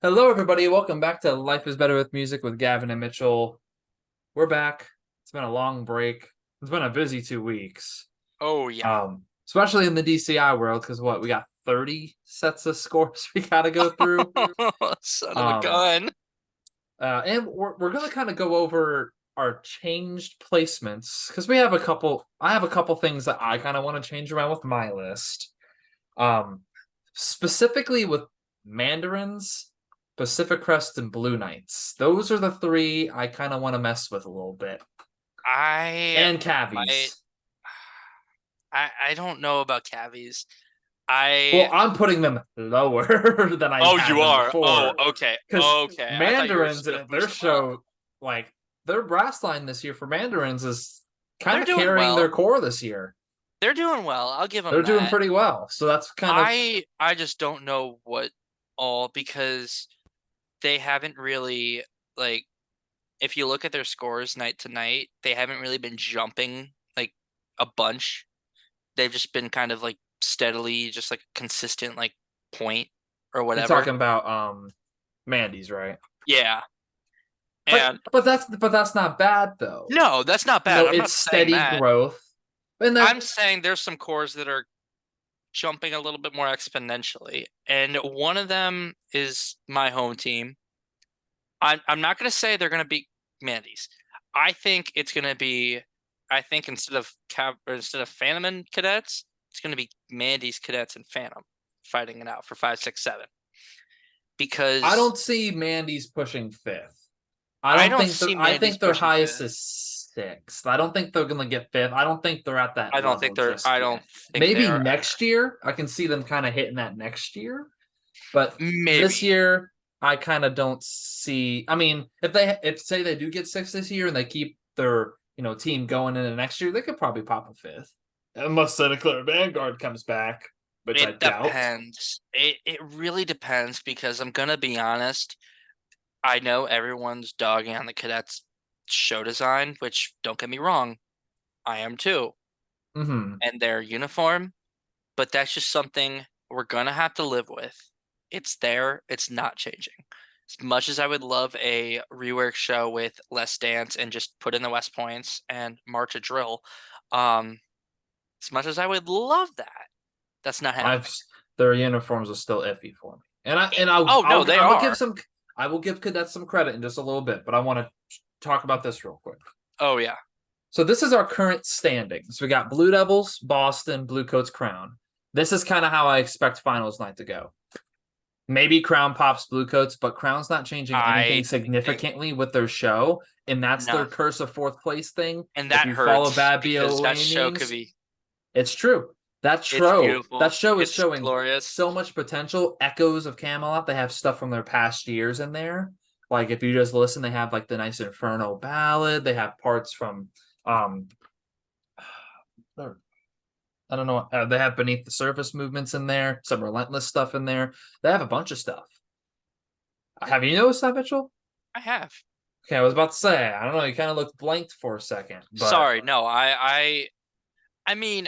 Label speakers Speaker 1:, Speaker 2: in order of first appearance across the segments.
Speaker 1: Hello, everybody. Welcome back to Life is Better with Music with Gavin and Mitchell. We're back. It's been a long break. It's been a busy 2 weeks.
Speaker 2: Oh yeah.
Speaker 1: Especially in the DCI world, because we got 30 sets of scores we gotta go through.
Speaker 2: Son of a
Speaker 1: Um,
Speaker 2: gun.
Speaker 1: and we're gonna kind of go over our changed placements because we have a couple. I have a couple things that I kind of want to change around with my list. Um, Specifically with mandarins, Pacific Crest, and Blue Knights. Those are the three I kind of want to mess with a little bit.
Speaker 2: I
Speaker 1: And
Speaker 2: might
Speaker 1: cavies.
Speaker 2: I don't know about cavies.
Speaker 1: Well,
Speaker 2: I
Speaker 1: I'm putting them lower than I
Speaker 2: Oh,
Speaker 1: had
Speaker 2: you
Speaker 1: them
Speaker 2: are. Oh,
Speaker 1: before.
Speaker 2: okay.
Speaker 1: Because
Speaker 2: Okay. I thought you were just
Speaker 1: mandarins
Speaker 2: gonna
Speaker 1: and their
Speaker 2: boost them up.
Speaker 1: show, like their brass line this year for mandarins is kind
Speaker 2: They're
Speaker 1: of
Speaker 2: doing
Speaker 1: carrying their
Speaker 2: well.
Speaker 1: core this year.
Speaker 2: They're doing well. I'll give them
Speaker 1: They're doing
Speaker 2: that.
Speaker 1: pretty well. So that's kind of
Speaker 2: I just don't know what all because they haven't really like if you look at their scores night to night, they haven't really been jumping like a bunch. They've just been kind of like steadily just like consistent like point or
Speaker 1: you're
Speaker 2: whatever.
Speaker 1: talking about Mandy's, right?
Speaker 2: Yeah.
Speaker 1: But
Speaker 2: And
Speaker 1: but that's not bad though.
Speaker 2: no, that's not
Speaker 1: You
Speaker 2: bad.
Speaker 1: know,
Speaker 2: I'm
Speaker 1: it's
Speaker 2: not saying
Speaker 1: steady
Speaker 2: that.
Speaker 1: growth. And that
Speaker 2: I'm saying there's some cores that are jumping a little bit more exponentially. And one of them is my home team. I'm not gonna say they're gonna beat Mandy's. I think it's gonna be I think instead of Phantom and Cadets, it's gonna be Mandy's Cadets and Phantom fighting it out for 5, 6, 7.
Speaker 1: I
Speaker 2: Because
Speaker 1: don't see Mandy's pushing fifth. I
Speaker 2: I
Speaker 1: don't
Speaker 2: don't
Speaker 1: think
Speaker 2: see
Speaker 1: they're I
Speaker 2: Mandy's
Speaker 1: think their
Speaker 2: pushing
Speaker 1: highest
Speaker 2: fifth.
Speaker 1: is sixth. I don't think they're gonna get fifth. I don't think they're at that level just
Speaker 2: I don't
Speaker 1: yet.
Speaker 2: think they
Speaker 1: Maybe
Speaker 2: are
Speaker 1: next year. I can see them kind of hitting that next year. But
Speaker 2: either.
Speaker 1: this
Speaker 2: Maybe.
Speaker 1: year, I kind of don't see. I mean, if say they do get sixth this year and they keep their team going into next year, they could probably pop a fifth, unless Santa Clara Vanguard comes back, which I
Speaker 2: It
Speaker 1: doubt.
Speaker 2: depends. It really depends because I'm gonna be honest. I know everyone's dogging on the cadets show design, which don't get me wrong, I am too,
Speaker 1: Hmm.
Speaker 2: and their uniform, but that's just something we're gonna have to live with. It's there, it's not changing. As much as I would love a rework show with less dance and just put in the West Points and march a drill, um, as much as I would love that, that's not
Speaker 1: I've
Speaker 2: happening.
Speaker 1: their uniforms are still iffy for me, and I and
Speaker 2: Oh no, they
Speaker 1: I will give
Speaker 2: are.
Speaker 1: some. I will give cadets some credit in just a little bit, but I want to talk about this real quick.
Speaker 2: Oh yeah.
Speaker 1: So this is our current standings. We got Blue Devils, Boston, Blue Coats, Crown. This is kind of how I expect finals night to go. Maybe Crown pops Blue Coats, but Crown's not changing anything
Speaker 2: I think
Speaker 1: significantly with their show, and that's their
Speaker 2: no.
Speaker 1: curse of fourth place thing.
Speaker 2: And
Speaker 1: If
Speaker 2: that
Speaker 1: you follow
Speaker 2: hurts
Speaker 1: bad
Speaker 2: because that
Speaker 1: BOA
Speaker 2: show could
Speaker 1: memes,
Speaker 2: be
Speaker 1: it's true.
Speaker 2: it's
Speaker 1: That
Speaker 2: beautiful.
Speaker 1: show is
Speaker 2: It's
Speaker 1: showing
Speaker 2: glorious.
Speaker 1: so much potential. Echoes of Camelot. They have stuff from their past years in there. Like if you just listen, they have like the nice Inferno ballad. They have parts from um I don't know. They have Beneath the Surface movements in there, some Relentless stuff in there. They have a bunch of stuff. Have you noticed that, Mitchell?
Speaker 2: I have.
Speaker 1: Okay, I was about to say, I don't know. You kind of looked blanked for a second, but
Speaker 2: Sorry, no, I mean,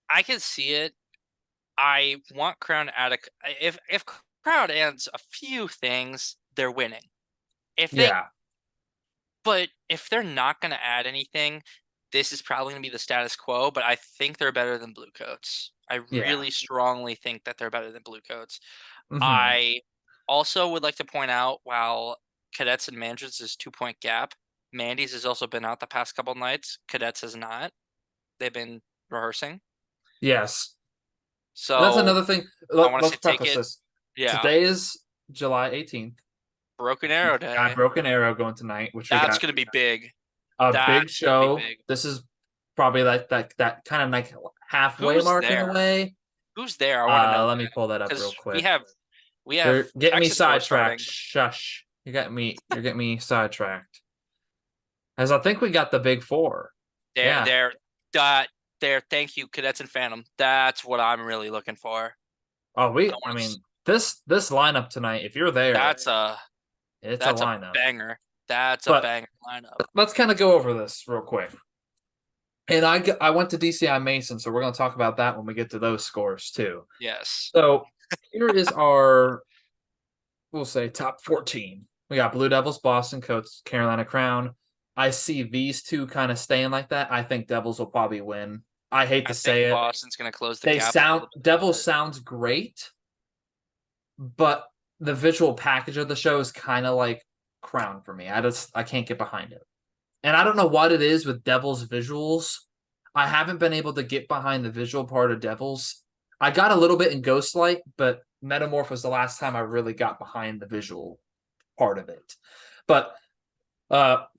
Speaker 2: I can see it. I want Crown to add a if Crown adds a few things, they're winning. If they
Speaker 1: yeah,
Speaker 2: but if they're not gonna add anything, this is probably gonna be the status quo, but I think they're better than Blue Coats. I
Speaker 1: yeah.
Speaker 2: really strongly think that they're better than Blue Coats.
Speaker 1: Hmm.
Speaker 2: I also would like to point out while Cadets and Mandarins is 2 point gap, Mandy's has also been out the past couple nights. Cadets has not. They've been rehearsing.
Speaker 1: Yes. That's
Speaker 2: So
Speaker 1: another thing.
Speaker 2: I want to
Speaker 1: Let's
Speaker 2: say take
Speaker 1: preface
Speaker 2: it.
Speaker 1: this.
Speaker 2: Yeah.
Speaker 1: Today is July 18th.
Speaker 2: Broken
Speaker 1: We
Speaker 2: Arrow
Speaker 1: got
Speaker 2: Day.
Speaker 1: Broken Arrow going tonight, which we
Speaker 2: That's
Speaker 1: got
Speaker 2: gonna be big.
Speaker 1: a big
Speaker 2: That's gonna be
Speaker 1: show.
Speaker 2: big.
Speaker 1: This is probably like that kind of like halfway
Speaker 2: Who's
Speaker 1: mark in a
Speaker 2: there?
Speaker 1: way.
Speaker 2: Who's there? I want to know
Speaker 1: Let me
Speaker 2: that
Speaker 1: pull that up real
Speaker 2: because
Speaker 1: quick.
Speaker 2: we have
Speaker 1: You're getting me
Speaker 2: Texas Tour
Speaker 1: sidetracked.
Speaker 2: starting.
Speaker 1: Shush. You're getting me sidetracked. As I think we got the big four.
Speaker 2: There,
Speaker 1: Yeah.
Speaker 2: there, that there. Thank you, Cadets and Phantom. That's what I'm really looking for.
Speaker 1: Oh,
Speaker 2: I
Speaker 1: I
Speaker 2: want to.
Speaker 1: mean, this lineup tonight, if you're there,
Speaker 2: That's a
Speaker 1: it's a
Speaker 2: that's a
Speaker 1: lineup.
Speaker 2: banger. That's a
Speaker 1: But
Speaker 2: banger lineup.
Speaker 1: let's kind of go over this real quick. And I went to DCI Mason, so we're going to talk about that when we get to those scores too.
Speaker 2: Yes.
Speaker 1: So here is our we'll say top 14. We got Blue Devils, Boston, Coats, Carolina Crown. I see these two kind of staying like that. I think Devils will probably win. I hate to
Speaker 2: I think
Speaker 1: say it.
Speaker 2: Boston's going to close the
Speaker 1: They
Speaker 2: gap a
Speaker 1: sound
Speaker 2: little bit.
Speaker 1: Devils sounds great, but the visual package of the show is kind of like Crown for me. I can't get behind it. And I don't know what it is with Devils visuals. I haven't been able to get behind the visual part of Devils. I got a little bit in Ghostlight, but Metamorph was the last time I really got behind the visual part of it. But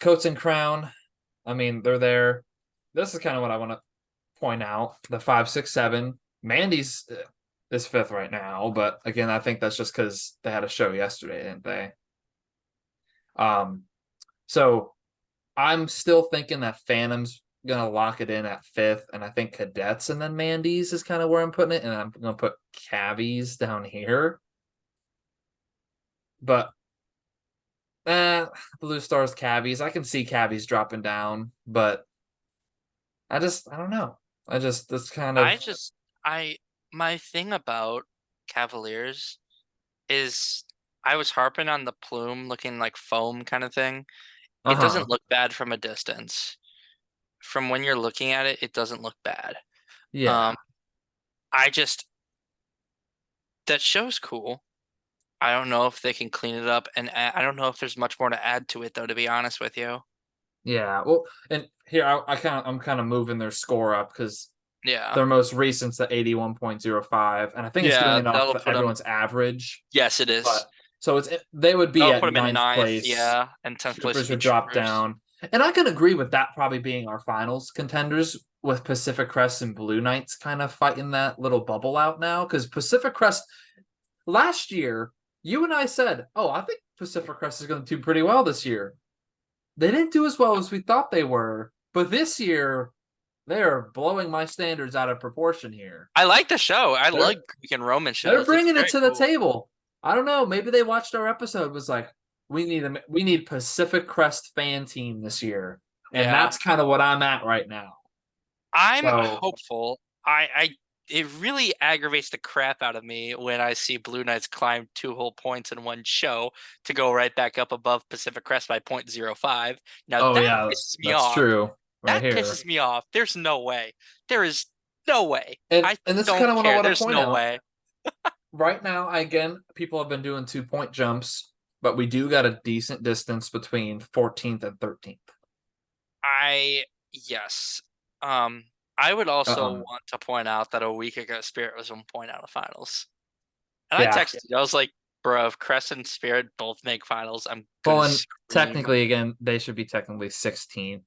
Speaker 1: Coats and Crown, I mean, they're there. This is kind of what I want to point out. The 5, 6, 7. Mandy's is fifth right now, but again, I think that's just because they had a show yesterday, didn't they? So I'm still thinking that Phantom's gonna lock it in at fifth, and I think Cadets and then Mandy's is kind of where I'm putting it, and I'm gonna put Cavies down here. But Blue Stars, Cavies. I can see Cavies dropping down, but I don't know. This kind of
Speaker 2: I my thing about Cavaliers is I was harping on the plume looking like foam kind of thing. It doesn't look bad from a distance. From when you're looking at it, it doesn't look bad.
Speaker 1: Yeah.
Speaker 2: I just that show's cool. I don't know if they can clean it up, and I don't know if there's much more to add to it, though. To be honest with you,
Speaker 1: Yeah. Well, and here I'm kind of moving their score up because
Speaker 2: yeah,
Speaker 1: their most recent's the 81.05, and I think it's doing
Speaker 2: yeah,
Speaker 1: it off
Speaker 2: that'll put them.
Speaker 1: everyone's average.
Speaker 2: Yes, it
Speaker 1: But
Speaker 2: is.
Speaker 1: so they would be
Speaker 2: That'll
Speaker 1: at
Speaker 2: put them in
Speaker 1: ninth
Speaker 2: ninth,
Speaker 1: place.
Speaker 2: yeah, and 10th place
Speaker 1: Troopers
Speaker 2: would be
Speaker 1: would drop
Speaker 2: Troopers.
Speaker 1: down. And I can agree with that probably being our finals contenders with Pacific Crest and Blue Knights kind of fighting that little bubble out now. Because Pacific Crest last year, you and I said, oh, I think Pacific Crest is going to do pretty well this year. They didn't do as well as we thought they were. But this year, they're blowing my standards out of proportion here.
Speaker 2: I like the show. I
Speaker 1: They're,
Speaker 2: like Greek and Roman
Speaker 1: they're
Speaker 2: shows. It's
Speaker 1: bringing it
Speaker 2: very
Speaker 1: to the
Speaker 2: cool.
Speaker 1: table. I don't know. Maybe they watched our episode. Was like, we need Pacific Crest fan team this year, and
Speaker 2: Yeah,
Speaker 1: that's kind of what I'm at right now.
Speaker 2: I'm
Speaker 1: So,
Speaker 2: hopeful. I it really aggravates the crap out of me when I see Blue Knights climb 2 whole points in one show to go right back up above Pacific Crest by 0.05. Now
Speaker 1: oh
Speaker 2: that
Speaker 1: yeah,
Speaker 2: pisses me
Speaker 1: that's
Speaker 2: off.
Speaker 1: true right
Speaker 2: That
Speaker 1: here.
Speaker 2: pisses me off. There's no way. There is no way.
Speaker 1: And
Speaker 2: I
Speaker 1: this is
Speaker 2: don't
Speaker 1: kind of what I
Speaker 2: care.
Speaker 1: want to
Speaker 2: There's
Speaker 1: point
Speaker 2: no
Speaker 1: out.
Speaker 2: way.
Speaker 1: Right now, again, people have been doing 2-point jumps, but we do got a decent distance between 14th and 13th.
Speaker 2: Yes. I would also
Speaker 1: Um,
Speaker 2: want to point out that a week ago Spirit was 1 point out of finals. And I
Speaker 1: yeah.
Speaker 2: texted you, I was like, bro, if Crest and Spirit both make finals, I'm
Speaker 1: Well,
Speaker 2: gonna
Speaker 1: and
Speaker 2: scream.
Speaker 1: technically, again, they should be technically 16th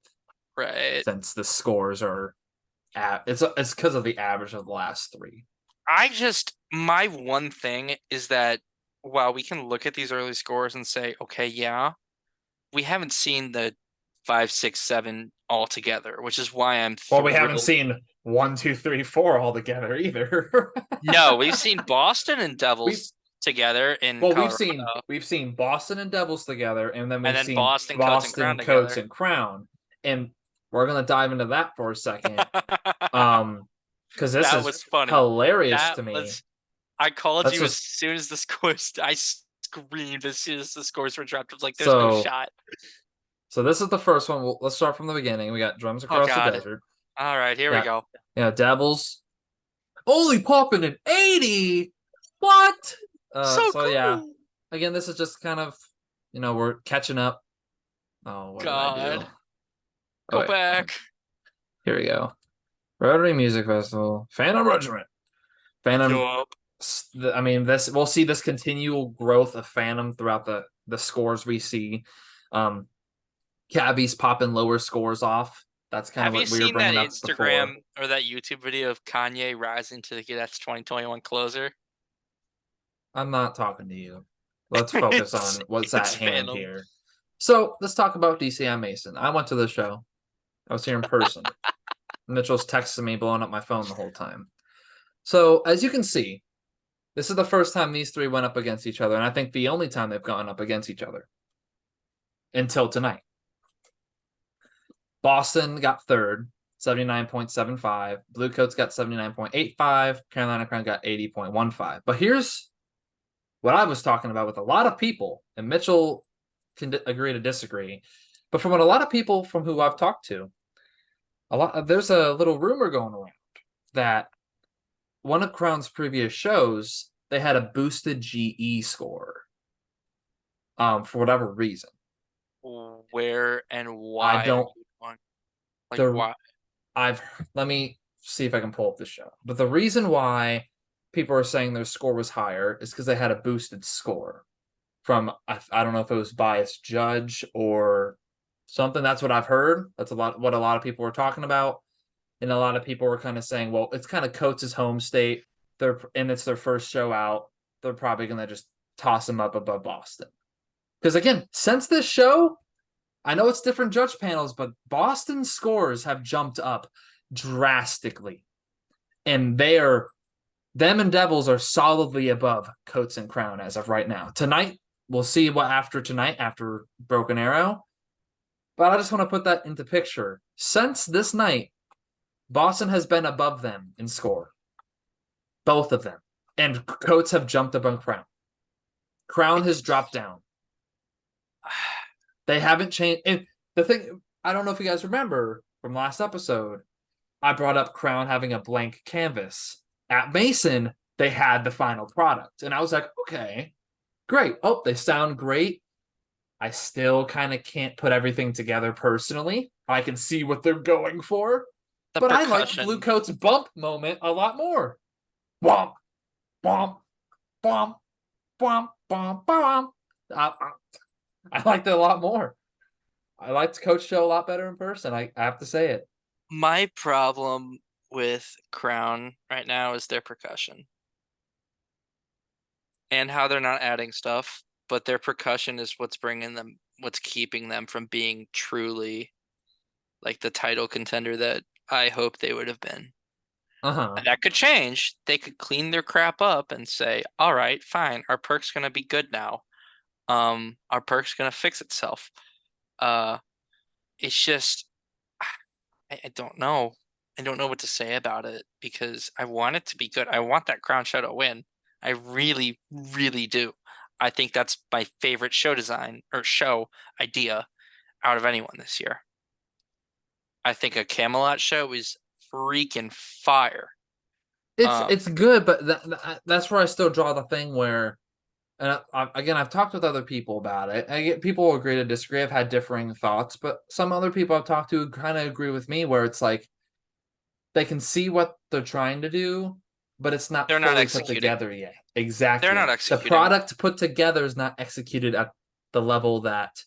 Speaker 2: Right.
Speaker 1: since the scores are it's because of the average of the last three.
Speaker 2: My one thing is that while we can look at these early scores and say, okay, yeah, we haven't seen the 5, 6, 7 all together, which is why I'm
Speaker 1: Well, we haven't
Speaker 2: thrilled.
Speaker 1: seen 1, 2, 3, 4 all together either.
Speaker 2: No, we've seen Boston and
Speaker 1: we've
Speaker 2: Devils together in
Speaker 1: well,
Speaker 2: Colorado,
Speaker 1: we've seen Boston and Devils together, and then
Speaker 2: and
Speaker 1: we've
Speaker 2: then
Speaker 1: seen
Speaker 2: Boston, Coats, and
Speaker 1: Boston
Speaker 2: Crown
Speaker 1: Coats
Speaker 2: together.
Speaker 1: and Crown, and we're gonna dive into that for a second. Because this
Speaker 2: That
Speaker 1: is
Speaker 2: was funny.
Speaker 1: hilarious
Speaker 2: That
Speaker 1: to me.
Speaker 2: was. I called
Speaker 1: Let's
Speaker 2: you as
Speaker 1: just
Speaker 2: soon as the scores. I screamed as soon as the scores were dropped. I was like, "There's no
Speaker 1: so
Speaker 2: shot."
Speaker 1: so this is the first one. Let's start from the beginning. We got Drums
Speaker 2: Oh
Speaker 1: Across the
Speaker 2: God.
Speaker 1: Desert.
Speaker 2: All right, here we
Speaker 1: Yeah,
Speaker 2: go.
Speaker 1: yeah, Devils only popping an 80. What?
Speaker 2: So
Speaker 1: So yeah,
Speaker 2: cool.
Speaker 1: again, this is just kind of, we're catching up. Oh, what did I do?
Speaker 2: God,
Speaker 1: Oh
Speaker 2: go
Speaker 1: wait,
Speaker 2: back.
Speaker 1: here we go. Rotary Music Festival, Phantom Regiment, Phantom.
Speaker 2: Yup.
Speaker 1: I mean, this we'll see this continual growth of Phantom throughout the scores we see. Cabby's popping lower scores off. That's kind of
Speaker 2: Have you
Speaker 1: what we were
Speaker 2: seen that
Speaker 1: bringing up before.
Speaker 2: Instagram or that YouTube video of Kanye rising to the Cadets 2021 closer?
Speaker 1: I'm not talking to you. Let's focus on what's at
Speaker 2: It's
Speaker 1: hand
Speaker 2: Phantom.
Speaker 1: here. So let's talk about DCI Mason. I went to the show. I was here in person. Mitchell's texting me, blowing up my phone the whole time. So as you can see, this is the first time these three went up against each other, and I think the only time they've gone up against each other until tonight. Boston got third, 79.75. Bluecoats got 79.85. Carolina Crown got 80.15. But here's what I was talking about with a lot of people, and Mitchell can agree to disagree, but from what a lot of people from who I've talked to, there's a little rumor going around that one of Crown's previous shows they had a boosted GE score, for whatever reason.
Speaker 2: Where and
Speaker 1: I
Speaker 2: why are
Speaker 1: don't
Speaker 2: you going? Like
Speaker 1: the
Speaker 2: why?
Speaker 1: I've let me see if I can pull up the show. But the reason why people are saying their score was higher is because they had a boosted score from I don't know if it was biased judge or something. That's what I've heard. That's what a lot of people were talking about, and a lot of people were kind of saying, well, it's kind of Coates' home state. It's their first show out. They're probably gonna just toss him up above Boston. Because again, since this show, I know it's different judge panels, but Boston's scores have jumped up drastically. And them and Devils are solidly above Coates and Crown as of right now. Tonight, we'll see what after tonight, after Broken Arrow. But I just want to put that into picture. Since this night, Boston has been above them in score. Both of them. And Coates have jumped above Crown. Crown has dropped down. They haven't changed. And the thing, I don't know if you guys remember from last episode, I brought up Crown having a blank canvas. At Mason, they had the final product. And I was like, okay, great. Oh, they sound great. I still kind of can't put everything together personally. I can see what they're going for.
Speaker 2: The
Speaker 1: But I like Blue
Speaker 2: percussion.
Speaker 1: Coat's bump moment a lot more. Womp, womp, womp, womp, womp, womp. I liked it a lot more. I liked Coach Show a lot better in person. I have to say it.
Speaker 2: My problem with Crown right now is their percussion and how they're not adding stuff, but their percussion is what's keeping them from being truly like the title contender that I hope they would have been.
Speaker 1: Uh-huh.
Speaker 2: And that could change. They could clean their crap up and say, "All right, fine. Our perk's gonna be good now. Our perk's gonna fix itself." Uh, it's just I don't know. I don't know what to say about it because I want it to be good. I want that Crown Show to win. I really, really do. I think that's my favorite show design or show idea out of anyone this year. I think a Camelot show is freaking fire.
Speaker 1: It's good, but that's where I still draw the thing where, and again, I've talked with other people about it. I get people agree to disagree. I've had differing thoughts, but some other people I've talked to kind of agree with me where it's like they can see what they're trying to do, but it's not
Speaker 2: They're not
Speaker 1: fully put
Speaker 2: executing.
Speaker 1: together yet.
Speaker 2: They're not
Speaker 1: Exactly. The
Speaker 2: executing.
Speaker 1: product put together is not executed at the level that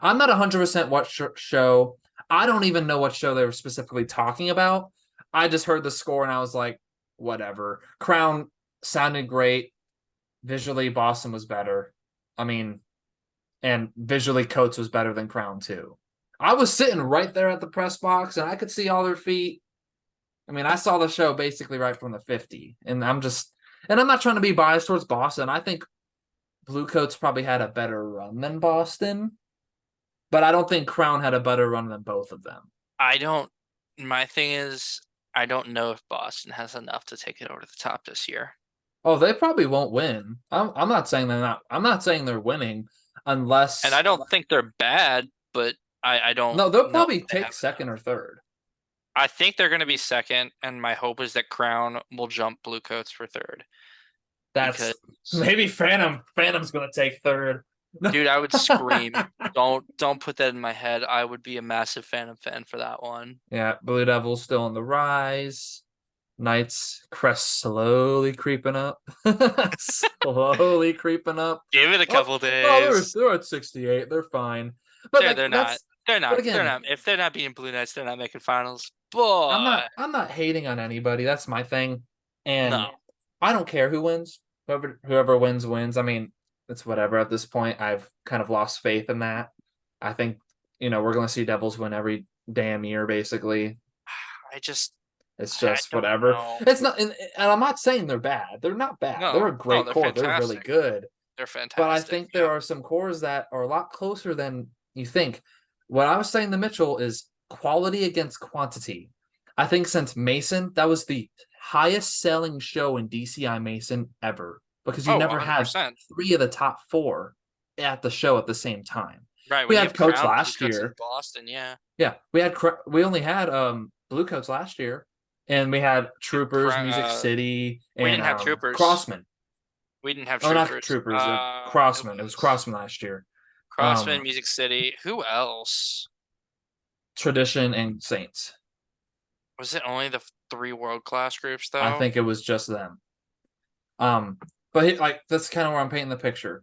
Speaker 1: I'm not 100% what show. I don't even know what show they were specifically talking about. I just heard the score and I was like, whatever. Crown sounded great. Visually, Boston was better. I mean, and visually, Coates was better than Crown too. I was sitting right there at the press box and I could see all their feet. I mean, I saw the show basically right from the 50, and I'm not trying to be biased towards Boston. I think Blue Coats probably had a better run than Boston, but I don't think Crown had a better run than both of them.
Speaker 2: I don't. My thing is, I don't know if Boston has enough to take it over the top this year.
Speaker 1: Oh, they probably won't win. I'm not saying they're not. I'm not saying they're winning
Speaker 2: And
Speaker 1: unless.
Speaker 2: I don't think they're bad, but I don't
Speaker 1: No, they'll
Speaker 2: know
Speaker 1: probably
Speaker 2: if they
Speaker 1: take
Speaker 2: have
Speaker 1: second
Speaker 2: enough.
Speaker 1: or third.
Speaker 2: I think they're going to be second, and my hope is that Crown will jump Blue Coats for third.
Speaker 1: That's
Speaker 2: Because,
Speaker 1: maybe Phantom. Phantom's gonna take third.
Speaker 2: dude, I would scream. Don't put that in my head. I would be a massive Phantom fan for that one.
Speaker 1: Yeah, Blue Devils still on the rise. Knights crest slowly creeping up. Slowly creeping up.
Speaker 2: Give it a
Speaker 1: Oh,
Speaker 2: couple
Speaker 1: oh,
Speaker 2: days.
Speaker 1: they're at 68. They're fine. But like
Speaker 2: They're not.
Speaker 1: that's
Speaker 2: They're
Speaker 1: but
Speaker 2: not. They're
Speaker 1: again,
Speaker 2: not. If they're not beating Blue Knights, they're not making finals. Boy,
Speaker 1: I'm not hating on anybody. That's my thing. And
Speaker 2: no.
Speaker 1: I don't care who wins. Whoever wins wins. I mean, it's whatever at this point. I've kind of lost faith in that. I think, we're gonna see Devils win every damn year, basically.
Speaker 2: I just
Speaker 1: It's
Speaker 2: I
Speaker 1: just
Speaker 2: don't
Speaker 1: whatever.
Speaker 2: know.
Speaker 1: It's not, and I'm not saying they're bad. They're not bad. They're
Speaker 2: No,
Speaker 1: a
Speaker 2: no,
Speaker 1: great
Speaker 2: they're
Speaker 1: core. They're really
Speaker 2: fantastic.
Speaker 1: good.
Speaker 2: They're
Speaker 1: But I
Speaker 2: fantastic.
Speaker 1: think there
Speaker 2: Yeah.
Speaker 1: are some cores that are a lot closer than you think. What I was saying to Mitchell is quality against quantity. I think since Mason, that was the highest selling show in DCI Mason ever. because you
Speaker 2: Oh,
Speaker 1: never had
Speaker 2: 100%.
Speaker 1: 3 of the top 4 at the show at the same time.
Speaker 2: Right,
Speaker 1: We
Speaker 2: when you
Speaker 1: had
Speaker 2: have
Speaker 1: Coats
Speaker 2: Crown, Blue
Speaker 1: last
Speaker 2: Coats in
Speaker 1: year.
Speaker 2: Boston, yeah.
Speaker 1: Yeah, we only had Blue Coats last year, and we had Troopers, Music City,
Speaker 2: We
Speaker 1: and
Speaker 2: didn't have Troopers.
Speaker 1: Crossman.
Speaker 2: We didn't have
Speaker 1: Oh, not
Speaker 2: Troopers.
Speaker 1: Troopers,
Speaker 2: It
Speaker 1: Crossman. It was
Speaker 2: was
Speaker 1: Crossman last year.
Speaker 2: Crossman, Music City. Who else?
Speaker 1: Tradition and Saints.
Speaker 2: Was it only the 3 world-class groups,
Speaker 1: I
Speaker 2: though?
Speaker 1: think it was just them. But like that's kind of where I'm painting the picture.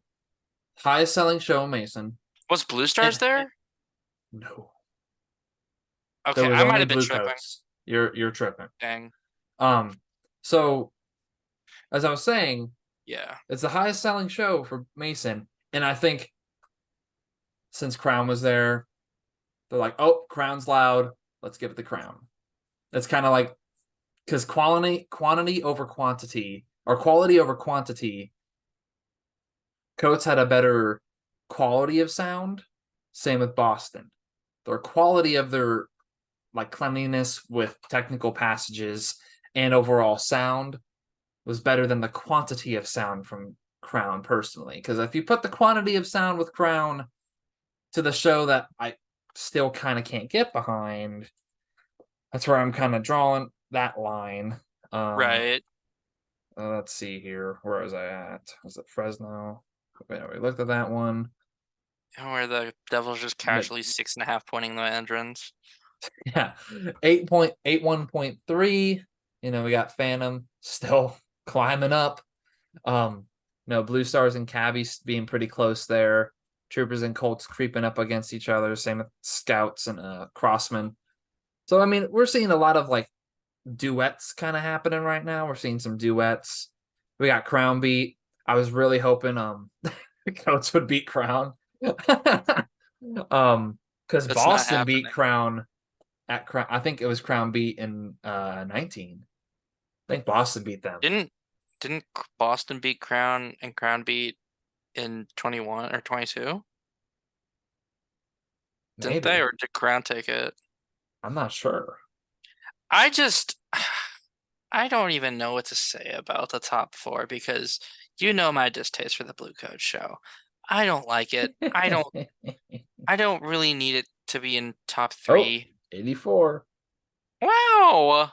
Speaker 1: Highest selling show in Mason.
Speaker 2: Was Blue Stars
Speaker 1: And
Speaker 2: there?
Speaker 1: no, there
Speaker 2: Okay,
Speaker 1: was
Speaker 2: I might
Speaker 1: only
Speaker 2: have been
Speaker 1: Blue
Speaker 2: tripping.
Speaker 1: Coats. You're tripping.
Speaker 2: Dang.
Speaker 1: So as I was saying,
Speaker 2: Yeah.
Speaker 1: it's the highest selling show for Mason, and I think since Crown was there, they're like, oh, Crown's loud. Let's give it the Crown. It's kind of like because quantity over quantity, or quality over quantity. Coates had a better quality of sound. Same with Boston. Their quality of their like cleanliness with technical passages and overall sound was better than the quantity of sound from Crown personally. Because if you put the quantity of sound with Crown to the show that I still kind of can't get behind, that's where I'm kind of drawing that line.
Speaker 2: Right.
Speaker 1: Let's see here. Where was I at? Was it Fresno? Wait, we looked at that one.
Speaker 2: Where the Devils just casually 6.5 pointing the entrance.
Speaker 1: Yeah, 8.81.3. You know, we got Phantom still climbing up. No, Blue Stars and Cabbies being pretty close there. Troopers and Colts creeping up against each other. Same with Scouts and Crossman. So I mean, we're seeing a lot of like duets kind of happening right now. We're seeing some duets. We got Crown beat. I was really hoping Coats would beat Crown. Because
Speaker 2: That's not
Speaker 1: Boston beat
Speaker 2: happening.
Speaker 1: Crown at Crown. I think it was Crown beat in 19. I think Boston beat them.
Speaker 2: Didn't Boston beat Crown and Crown beat in 21 or 22? Didn't they,
Speaker 1: Maybe.
Speaker 2: or did Crown take it?
Speaker 1: I'm not sure.
Speaker 2: I just I don't even know what to say about the top 4 because you know my distaste for the Blue Coat show. I don't like it. I don't really need it to be in top
Speaker 1: Oh,
Speaker 2: 3.
Speaker 1: 84.
Speaker 2: Wow.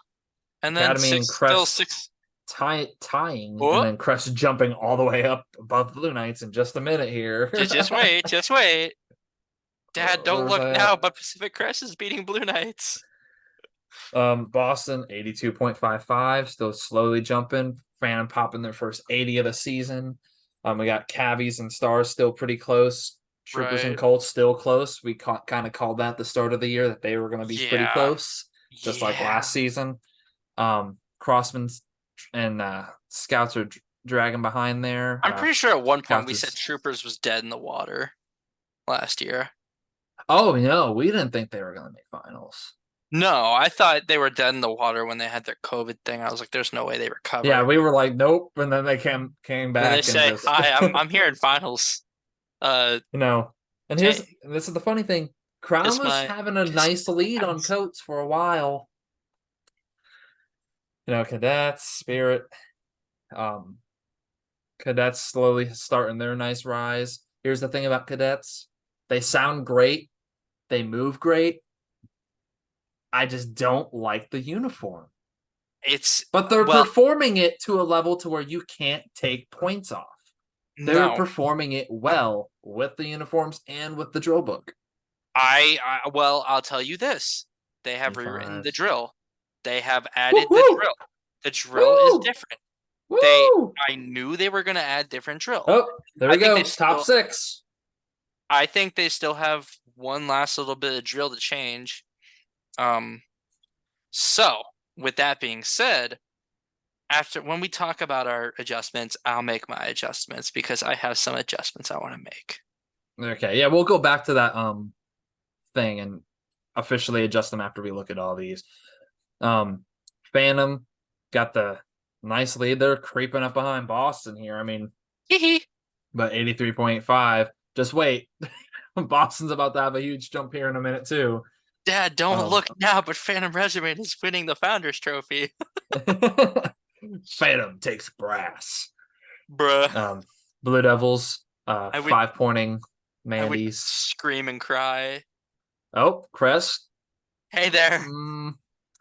Speaker 2: And then
Speaker 1: Academy and
Speaker 2: still
Speaker 1: Crest
Speaker 2: 6.
Speaker 1: tying, and
Speaker 2: Oh,
Speaker 1: then Crest jumping all the way up above Blue Knights in just a minute here.
Speaker 2: just wait, just wait. Dad,
Speaker 1: Where
Speaker 2: don't
Speaker 1: was
Speaker 2: look
Speaker 1: I
Speaker 2: now,
Speaker 1: at?
Speaker 2: but Pacific Crest is beating Blue Knights.
Speaker 1: Boston 82.55, still slowly jumping. Phantom popping their first 80 of the season. We got Cabbies and Stars still pretty close. Troopers and
Speaker 2: Right.
Speaker 1: Colts still close. We kind of called that the start of the year that they were going to be pretty
Speaker 2: Yeah.
Speaker 1: close, just like
Speaker 2: Yeah.
Speaker 1: last season. Crossman's and Scouts are dragging behind there.
Speaker 2: I'm pretty sure at one point
Speaker 1: Scouts
Speaker 2: we said
Speaker 1: is.
Speaker 2: Troopers was dead in the water last year.
Speaker 1: Oh no, we didn't think they were going to make finals.
Speaker 2: No, I thought they were dead in the water when they had their COVID thing. I was like, there's no way they recover.
Speaker 1: Yeah, we were like, nope, and then they came
Speaker 2: And then they
Speaker 1: back and
Speaker 2: say,
Speaker 1: just
Speaker 2: "Hi, I'm here in finals."
Speaker 1: you know. And
Speaker 2: Ta-
Speaker 1: this is the funny thing. Crown
Speaker 2: kiss
Speaker 1: was
Speaker 2: my
Speaker 1: having a
Speaker 2: kiss
Speaker 1: nice lead
Speaker 2: my
Speaker 1: on
Speaker 2: hands.
Speaker 1: Coats for a while. You know, Cadets, Spirit, um, Cadets slowly starting their nice rise. Here's the thing about Cadets. They sound great. They move great. I just don't like the uniform. But they're
Speaker 2: Well,
Speaker 1: performing it to a level to where you can't take points off. They're
Speaker 2: no.
Speaker 1: performing it well with the uniforms and with the drill book.
Speaker 2: Well, I'll tell you this. They have rewritten the
Speaker 1: 25.
Speaker 2: drill. They have added the
Speaker 1: Woo-hoo!
Speaker 2: drill. The drill is
Speaker 1: Woo!
Speaker 2: different.
Speaker 1: Woo!
Speaker 2: I knew they were going to add different drill.
Speaker 1: Oh, there
Speaker 2: I
Speaker 1: we
Speaker 2: think they
Speaker 1: go. Top
Speaker 2: still
Speaker 1: 6.
Speaker 2: I think they still have one last little bit of drill to change. So with that being said, after when we talk about our adjustments, I'll make my adjustments because I have some adjustments I want to make.
Speaker 1: Okay, yeah, we'll go back to that thing and officially adjust them after we look at all these. Phantom got the nice lead. They're creeping up behind Boston here. I mean, but 83.5. Just wait. Boston's about to have a huge jump here in a minute too.
Speaker 2: Dad, don't look now, but Phantom Regiment is winning the Founders Trophy.
Speaker 1: Phantom takes brass.
Speaker 2: Bruh.
Speaker 1: Blue Devils,
Speaker 2: I would
Speaker 1: 5 pointing
Speaker 2: I would
Speaker 1: Mandy's.
Speaker 2: scream and cry.
Speaker 1: Oh, Crest.
Speaker 2: Hey there.
Speaker 1: Mm,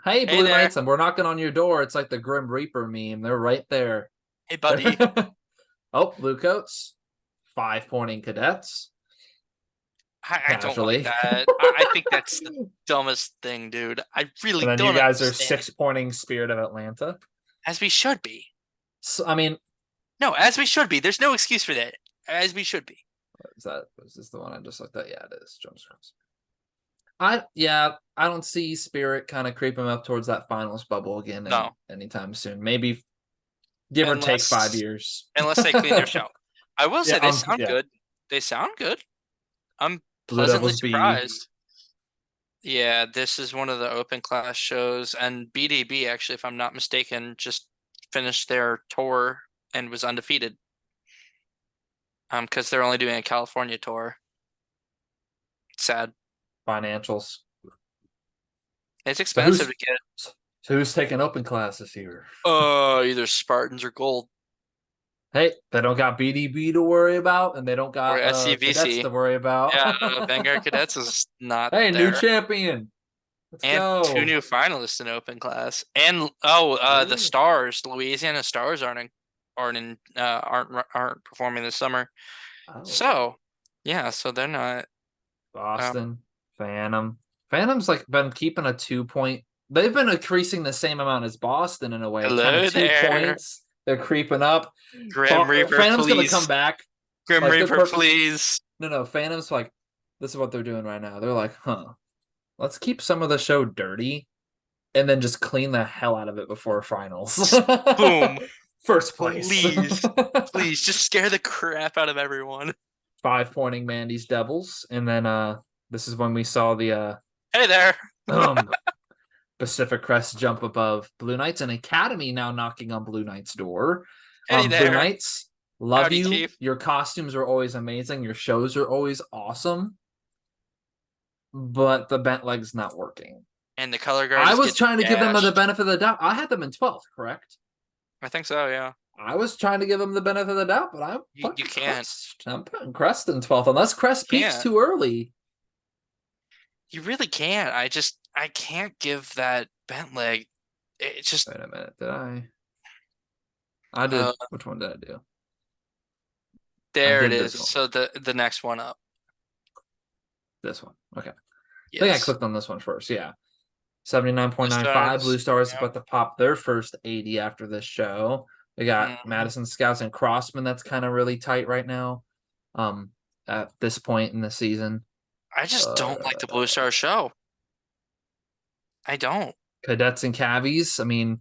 Speaker 1: hey,
Speaker 2: Hey
Speaker 1: Blue
Speaker 2: there.
Speaker 1: Knights, and we're knocking on your door. It's like the Grim Reaper meme. They're right there.
Speaker 2: Hey buddy.
Speaker 1: Oh, Blue Coats, 5 pointing Cadets.
Speaker 2: I don't like
Speaker 1: Casually.
Speaker 2: that. I think that's the dumbest thing, dude. I really
Speaker 1: And then you
Speaker 2: don't
Speaker 1: guys are
Speaker 2: understand.
Speaker 1: 6 pointing Spirit of Atlanta.
Speaker 2: As we should be.
Speaker 1: So, I mean,
Speaker 2: No, as we should be. There's no excuse for that. As we should be.
Speaker 1: is this the one I just looked at? Yeah, it is. Jones. I don't see Spirit kind of creeping up towards that finals bubble again
Speaker 2: No.
Speaker 1: anytime soon. Maybe give or take 5 years.
Speaker 2: Unless they clean their show. I will say they sound
Speaker 1: yeah.
Speaker 2: good. They sound good. I'm
Speaker 1: Blue
Speaker 2: pleasantly
Speaker 1: Devils B.
Speaker 2: surprised. Yeah, this is one of the open class shows, and BDB actually, if I'm not mistaken, just finished their tour and was undefeated. Because they're only doing a California tour. Sad.
Speaker 1: Financials.
Speaker 2: It's expensive to get.
Speaker 1: So who's taking open class this year?
Speaker 2: Either Spartans or Gold
Speaker 1: Hey, they don't got BDB to worry about, and they don't
Speaker 2: or
Speaker 1: got Cadets
Speaker 2: SCVC.
Speaker 1: to worry about.
Speaker 2: Yeah, Vanguard Cadets is not
Speaker 1: Hey, new
Speaker 2: there.
Speaker 1: champion. Let's
Speaker 2: And
Speaker 1: go.
Speaker 2: 2 new finalists in open class. And the Stars, Louisiana Stars aren't performing this summer.
Speaker 1: Oh.
Speaker 2: So yeah, so they're not.
Speaker 1: Boston, Phantom. Phantom's like been keeping a 2 point. They've been increasing the same amount as Boston in a way.
Speaker 2: Hello
Speaker 1: Kind of 2
Speaker 2: there.
Speaker 1: points. They're creeping up.
Speaker 2: Grim Reaper,
Speaker 1: Phantom's
Speaker 2: please.
Speaker 1: gonna come back.
Speaker 2: Grim
Speaker 1: Like,
Speaker 2: Reaper, please.
Speaker 1: No. Phantom's like, this is what they're doing right now. They're like, let's keep some of the show dirty, and then just clean the hell out of it before finals.
Speaker 2: Boom.
Speaker 1: First place.
Speaker 2: Please, just scare the crap out of everyone.
Speaker 1: 5 pointing Mandy's Devils, and then this is when we saw the
Speaker 2: Hey there.
Speaker 1: Pacific Crest jump above Blue Knights, and Academy now knocking on Blue Knights' door.
Speaker 2: Hey there.
Speaker 1: Blue Knights, love
Speaker 2: Howdy,
Speaker 1: you.
Speaker 2: Chief.
Speaker 1: Your costumes are always amazing. Your shows are always awesome. But the bent leg's not working.
Speaker 2: And the color guard.
Speaker 1: I was trying to give them the benefit of the doubt. I had them in 12th, correct?
Speaker 2: I think so, yeah.
Speaker 1: I was trying to give them the benefit of the doubt, but
Speaker 2: you can't.
Speaker 1: I'm putting Crest in 12th, unless Crest peaks too early.
Speaker 2: You really can't. I can't give that bent leg. It just.
Speaker 1: Wait a minute, did I? I did. Which one did I do?
Speaker 2: There it is. So the next one up.
Speaker 1: This one. Okay.
Speaker 2: Yes.
Speaker 1: I think I clicked on this one first. Yeah. 79.95. Blue Stars about to pop their first 80 after this show. We got Madison Scouts and Crossman. That's kind of really tight right now. At this point in the season.
Speaker 2: I just don't like the Blue Star show. I don't.
Speaker 1: Cadets and Cavies. I mean,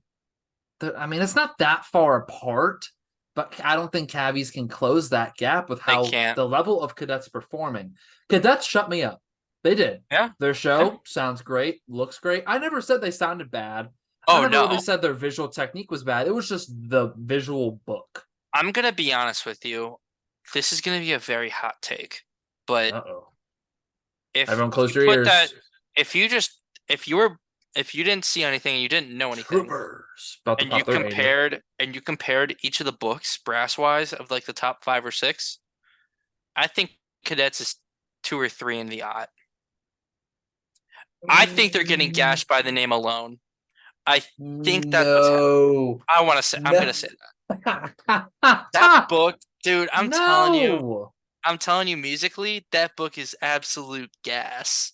Speaker 1: it's not that far apart, but I don't think Cavies can close that gap with how the level of Cadets performing. Cadets shut me up. They did.
Speaker 2: Yeah.
Speaker 1: Their show sounds great, looks great. I never said they sounded bad. I never really said their visual technique was bad. It was just the visual book.
Speaker 2: I'm gonna be honest with you. This is gonna be a very hot take, but if
Speaker 1: everyone close your ears.
Speaker 2: If you didn't see anything and you didn't know anything, and you compared each of the books brass wise of like the top 5 or 6, I think Cadets is 2 or 3 in the odd. I think they're getting gashed by the name alone. I think that's what's happening. I'm gonna say that. That book, dude, I'm telling you, musically, that book is absolute gas.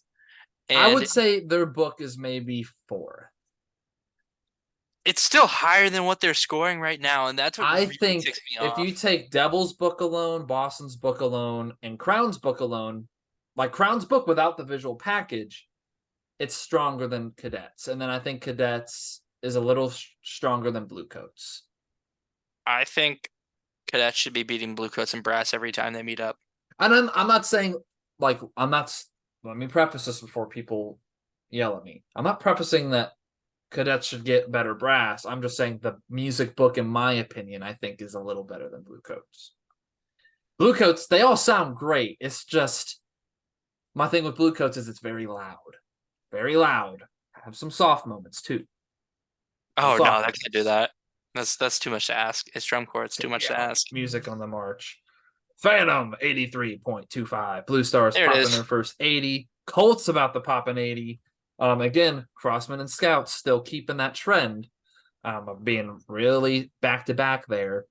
Speaker 2: And
Speaker 1: I would say their book is maybe 4th.
Speaker 2: It's still higher than what they're scoring right now, and that's what
Speaker 1: I
Speaker 2: really
Speaker 1: think
Speaker 2: ticks me
Speaker 1: if
Speaker 2: off.
Speaker 1: you take Devil's book alone, Boston's book alone, and Crown's book alone, like Crown's book without the visual package, it's stronger than Cadets. And then I think Cadets is a little stronger than Blue Coats.
Speaker 2: I think Cadets should be beating Blue Coats and Brass every time they meet up.
Speaker 1: And I'm not saying, like, let me preface this before people yell at me. I'm not prefacing that Cadets should get better brass. I'm just saying the music book, in my opinion, I think is a little better than Blue Coats. Blue Coats, they all sound great. It's just, my thing with Blue Coats is it's very loud. Very loud. Have some soft moments, too.
Speaker 2: Oh, no, I can't do that. That's too much to ask. It's drum corps. It's too much to
Speaker 1: Yeah,
Speaker 2: ask.
Speaker 1: music on the march. Phantom 83.25. Blue Stars
Speaker 2: There it
Speaker 1: popping
Speaker 2: is.
Speaker 1: their first 80. Colts about to pop an 80. Again, Crossman and Scouts still keeping that trend of being really back to back there.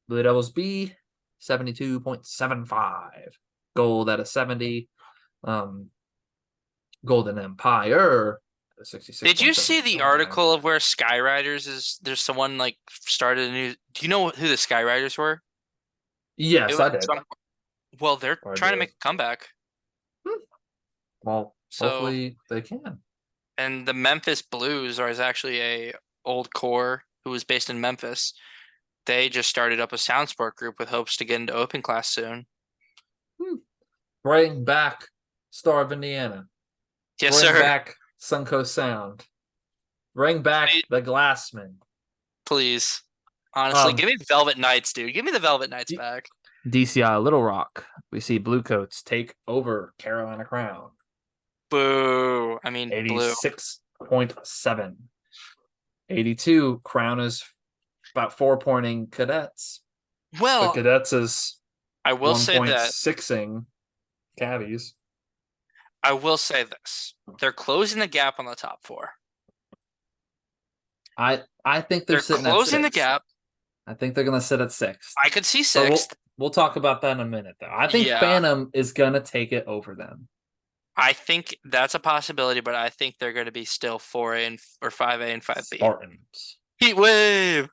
Speaker 1: Blue Devils B 72.75. Gold at a 70. Golden Empire at a 66.
Speaker 2: Did you see the article of where Skyriders is? There's someone like started a new. Do you know who the Skyriders were? It
Speaker 1: Yes,
Speaker 2: was
Speaker 1: I did.
Speaker 2: well, they're
Speaker 1: I
Speaker 2: trying to
Speaker 1: do.
Speaker 2: make a comeback.
Speaker 1: Well,
Speaker 2: So,
Speaker 1: hopefully they can.
Speaker 2: and the Memphis Blues is actually a old core who was based in Memphis. They just started up a sound sport group with hopes to get into open class soon.
Speaker 1: Bring back Star of Indiana.
Speaker 2: Yes,
Speaker 1: Bring
Speaker 2: sir.
Speaker 1: back Suncoast Sound. Bring back
Speaker 2: Please,
Speaker 1: the Glassman.
Speaker 2: please. Honestly, give me Velvet Knights, dude. Give me the Velvet Knights
Speaker 1: D-
Speaker 2: back.
Speaker 1: DCI Little Rock. We see Bluecoats take over Carolina Crown.
Speaker 2: Boo. I mean, blue.
Speaker 1: 86.7. 82. Crown is about 4-pointing Cadets. The
Speaker 2: Well,
Speaker 1: Cadets is
Speaker 2: I will say that
Speaker 1: 1.6ing Cabbies.
Speaker 2: I will say this. They're closing the gap on the top four.
Speaker 1: I think they're
Speaker 2: They're
Speaker 1: sitting at
Speaker 2: closing the
Speaker 1: 6.
Speaker 2: gap.
Speaker 1: I think they're going to sit at 6.
Speaker 2: I could see
Speaker 1: But
Speaker 2: sixth.
Speaker 1: we'll talk about that in a minute, though. I think
Speaker 2: Yeah,
Speaker 1: Phantom is going to take it over them.
Speaker 2: I think that's a possibility, but I think they're going to be still 4A and or 5A and 5B.
Speaker 1: Spartans.
Speaker 2: Heat wave.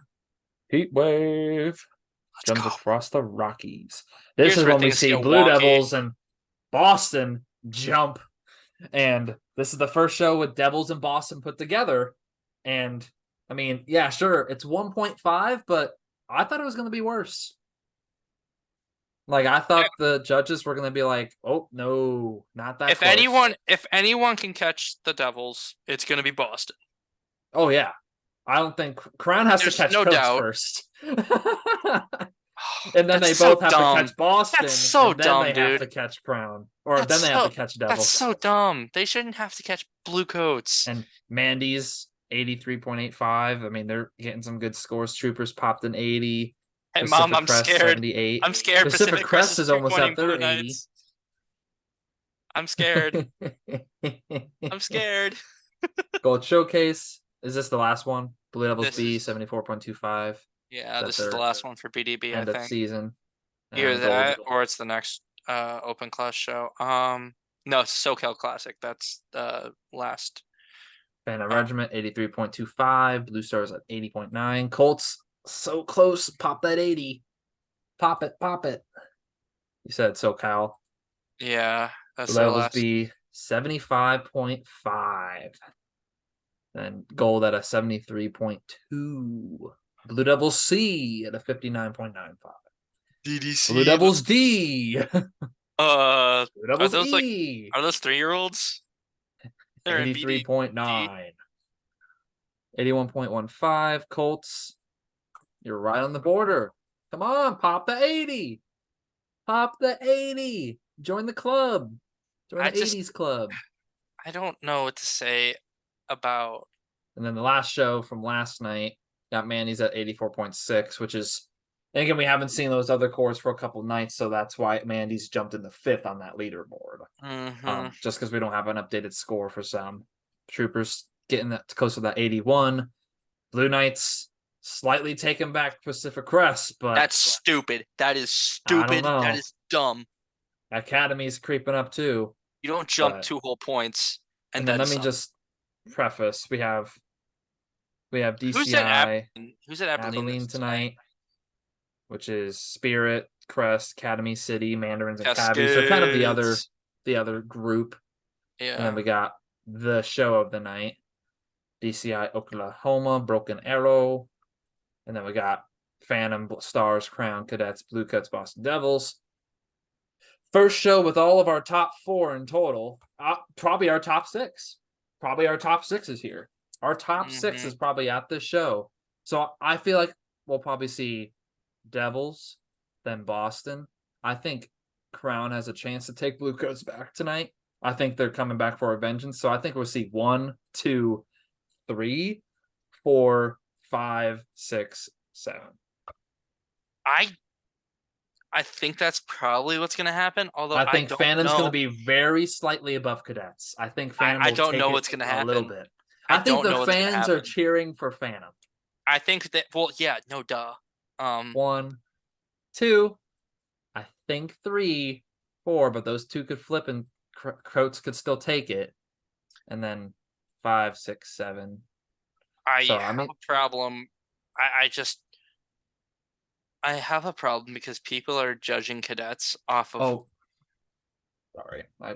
Speaker 1: Heat wave.
Speaker 2: Let's
Speaker 1: Jumps
Speaker 2: go.
Speaker 1: across the Rockies. This
Speaker 2: Here's
Speaker 1: is
Speaker 2: where
Speaker 1: when we
Speaker 2: things
Speaker 1: see
Speaker 2: get
Speaker 1: Blue
Speaker 2: wonky.
Speaker 1: Devils and Boston jump. And this is the first show with Devils and Boston put together. And I mean, yeah, sure, it's 1.5, but I thought it was going to be worse. Like, I thought the judges were going to be like, oh, no, not that close.
Speaker 2: If anyone can catch the Devils, it's going to be Boston.
Speaker 1: Oh, yeah. I don't think Crown has
Speaker 2: There's
Speaker 1: to catch
Speaker 2: no
Speaker 1: Coats
Speaker 2: doubt.
Speaker 1: first. And then
Speaker 2: That's
Speaker 1: they
Speaker 2: so
Speaker 1: both have
Speaker 2: dumb.
Speaker 1: to catch Boston.
Speaker 2: That's so
Speaker 1: and then
Speaker 2: dumb,
Speaker 1: they have
Speaker 2: dude.
Speaker 1: to catch Crown. Or
Speaker 2: That's
Speaker 1: then they have
Speaker 2: so
Speaker 1: to catch
Speaker 2: that's
Speaker 1: Devils.
Speaker 2: so dumb. They shouldn't have to catch blue coats.
Speaker 1: And Mandy's 83.85. I mean, they're getting some good scores. Troopers popped an 80.
Speaker 2: Hey,
Speaker 1: Pacific
Speaker 2: Mom, I'm
Speaker 1: Crest,
Speaker 2: scared.
Speaker 1: 78.
Speaker 2: I'm scared.
Speaker 1: Pacific Crest is almost at their
Speaker 2: Blue
Speaker 1: 80.
Speaker 2: Knights. I'm scared. I'm scared.
Speaker 1: Gold Showcase. Is this the last one? Blue Devils
Speaker 2: This
Speaker 1: B,
Speaker 2: is
Speaker 1: 74.25.
Speaker 2: yeah.
Speaker 1: Is
Speaker 2: This
Speaker 1: that
Speaker 2: is the
Speaker 1: their
Speaker 2: last one for BDB, I
Speaker 1: end of
Speaker 2: think.
Speaker 1: season?
Speaker 2: Either
Speaker 1: Gold.
Speaker 2: that or it's the next open class show. No, it's SoCal Classic. That's the last.
Speaker 1: Phantom Regiment, 83.25. Blue Stars at 80.9. Colts, so close. Pop that 80. Pop it, pop it. You said SoCal.
Speaker 2: Yeah, that's
Speaker 1: Blue
Speaker 2: their
Speaker 1: Devils
Speaker 2: last.
Speaker 1: B, 75.5. Then gold at a 73.2. Blue Devils C at a 59.95.
Speaker 2: DDC.
Speaker 1: Blue Devils D. Blue
Speaker 2: Are
Speaker 1: Devils
Speaker 2: those like
Speaker 1: E.
Speaker 2: are those 3-year-olds? They're in BD.
Speaker 1: 83.9. 81.15. Colts. You're right on the border. Come on, pop the 80. Pop the 80. Join the club. Join the 80s club.
Speaker 2: I don't know what to say about.
Speaker 1: And then the last show from last night got Manny's at 84.6, which is, and again, we haven't seen those other cores for a couple nights, so that's why Mandy's jumped in the 5th on that leaderboard. Just because we don't have an updated score for some. Troopers getting that close to that 81. Blue Knights slightly taken back Pacific Crest, but
Speaker 2: That's stupid. That is stupid. That is dumb.
Speaker 1: Academy's creeping up too.
Speaker 2: You don't jump 2 whole points
Speaker 1: and then let me just preface: we have DCI.
Speaker 2: Who's at
Speaker 1: Abilene tonight, which is Spirit, Crest, Academy City, Mandarins, and Cabbies. So kind of the other group.
Speaker 2: Yeah.
Speaker 1: And then we got the show of the night: DCI Oklahoma, Broken Arrow, and then we got Phantom Stars, Crown Cadets, Blue Cuts, Boston Devils. First show with all of our top 4 in total. Probably our top 6. Probably our top 6 is here. Our top 6 is probably at this show. So I feel like we'll probably see Devils, then Boston. I think Crown has a chance to take Blue Coats back tonight. I think they're coming back for a vengeance. So I think we'll see 1, 2, 3, 4, 5, 6, 7.
Speaker 2: I I think that's probably what's gonna happen. Although
Speaker 1: I
Speaker 2: I
Speaker 1: think
Speaker 2: don't
Speaker 1: Phantom's going to
Speaker 2: know.
Speaker 1: be very slightly above Cadets. I think Phantom
Speaker 2: I
Speaker 1: will
Speaker 2: don't
Speaker 1: take
Speaker 2: know
Speaker 1: it
Speaker 2: what's gonna
Speaker 1: a little
Speaker 2: happen.
Speaker 1: bit.
Speaker 2: I
Speaker 1: I think
Speaker 2: don't
Speaker 1: the
Speaker 2: know what's gonna
Speaker 1: fans are
Speaker 2: happen.
Speaker 1: cheering for Phantom.
Speaker 2: I think that well, yeah, no duh.
Speaker 1: 1, 2, I think 3, 4, but those two could flip and Croats could still take it. And then 5, 6, 7.
Speaker 2: I
Speaker 1: So I
Speaker 2: have
Speaker 1: mean,
Speaker 2: a problem. I just I have a problem because people are judging cadets off of
Speaker 1: oh, sorry, I